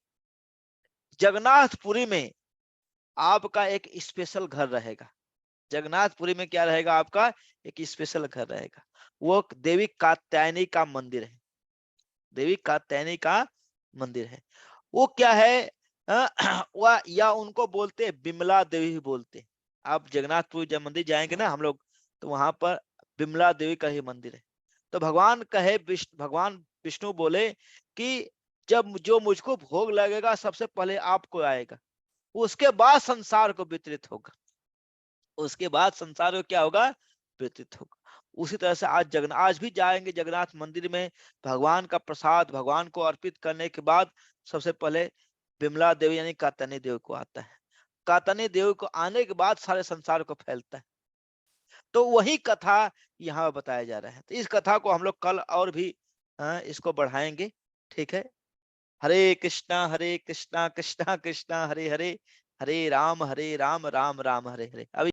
जगन्नाथपुरी में आपका एक स्पेशल घर रहेगा। जगन्नाथपुरी में क्या रहेगा आपका? एक स्पेशल घर रहेगा। वो देवी कात्यायनी का मंदिर है। देवी कात्यायनी का मंदिर है। वो क्या है? वह या उनको बोलते हैं बिमला देवी भी बोलते हैं। आप जगन्नाथपुर जब मंदिर जाएंगे ना हम लोग, तो वहां पर बिमला देवी का ही मंदिर है। तो भगवान कहे, भगवान विष्णु बोले कि जब जो मुझको भोग लगेगा सबसे पहले आपको आएगा, उसके बाद संसार को वितरित होगा। उसके बाद संसार को क्या होगा? वितरित होगा। उसी तरह से आज भी जाएंगे जगन्नाथ मंदिर में, भगवान का प्रसाद भगवान को अर्पित करने के बाद सबसे पहले बिमला देवी यानी कात्यायनी देवी को आता है। कात्यायनी देवी को आने के बाद सारे संसार को फैलता है। तो वही कथा यहाँ बताया जा रहा है। तो इस कथा को हम लोग कल और भी इसको बढ़ाएंगे। ठीक है। हरे कृष्णा कृष्णा कृष्णा हरे हरे, हरे राम राम राम हरे हरे। अभी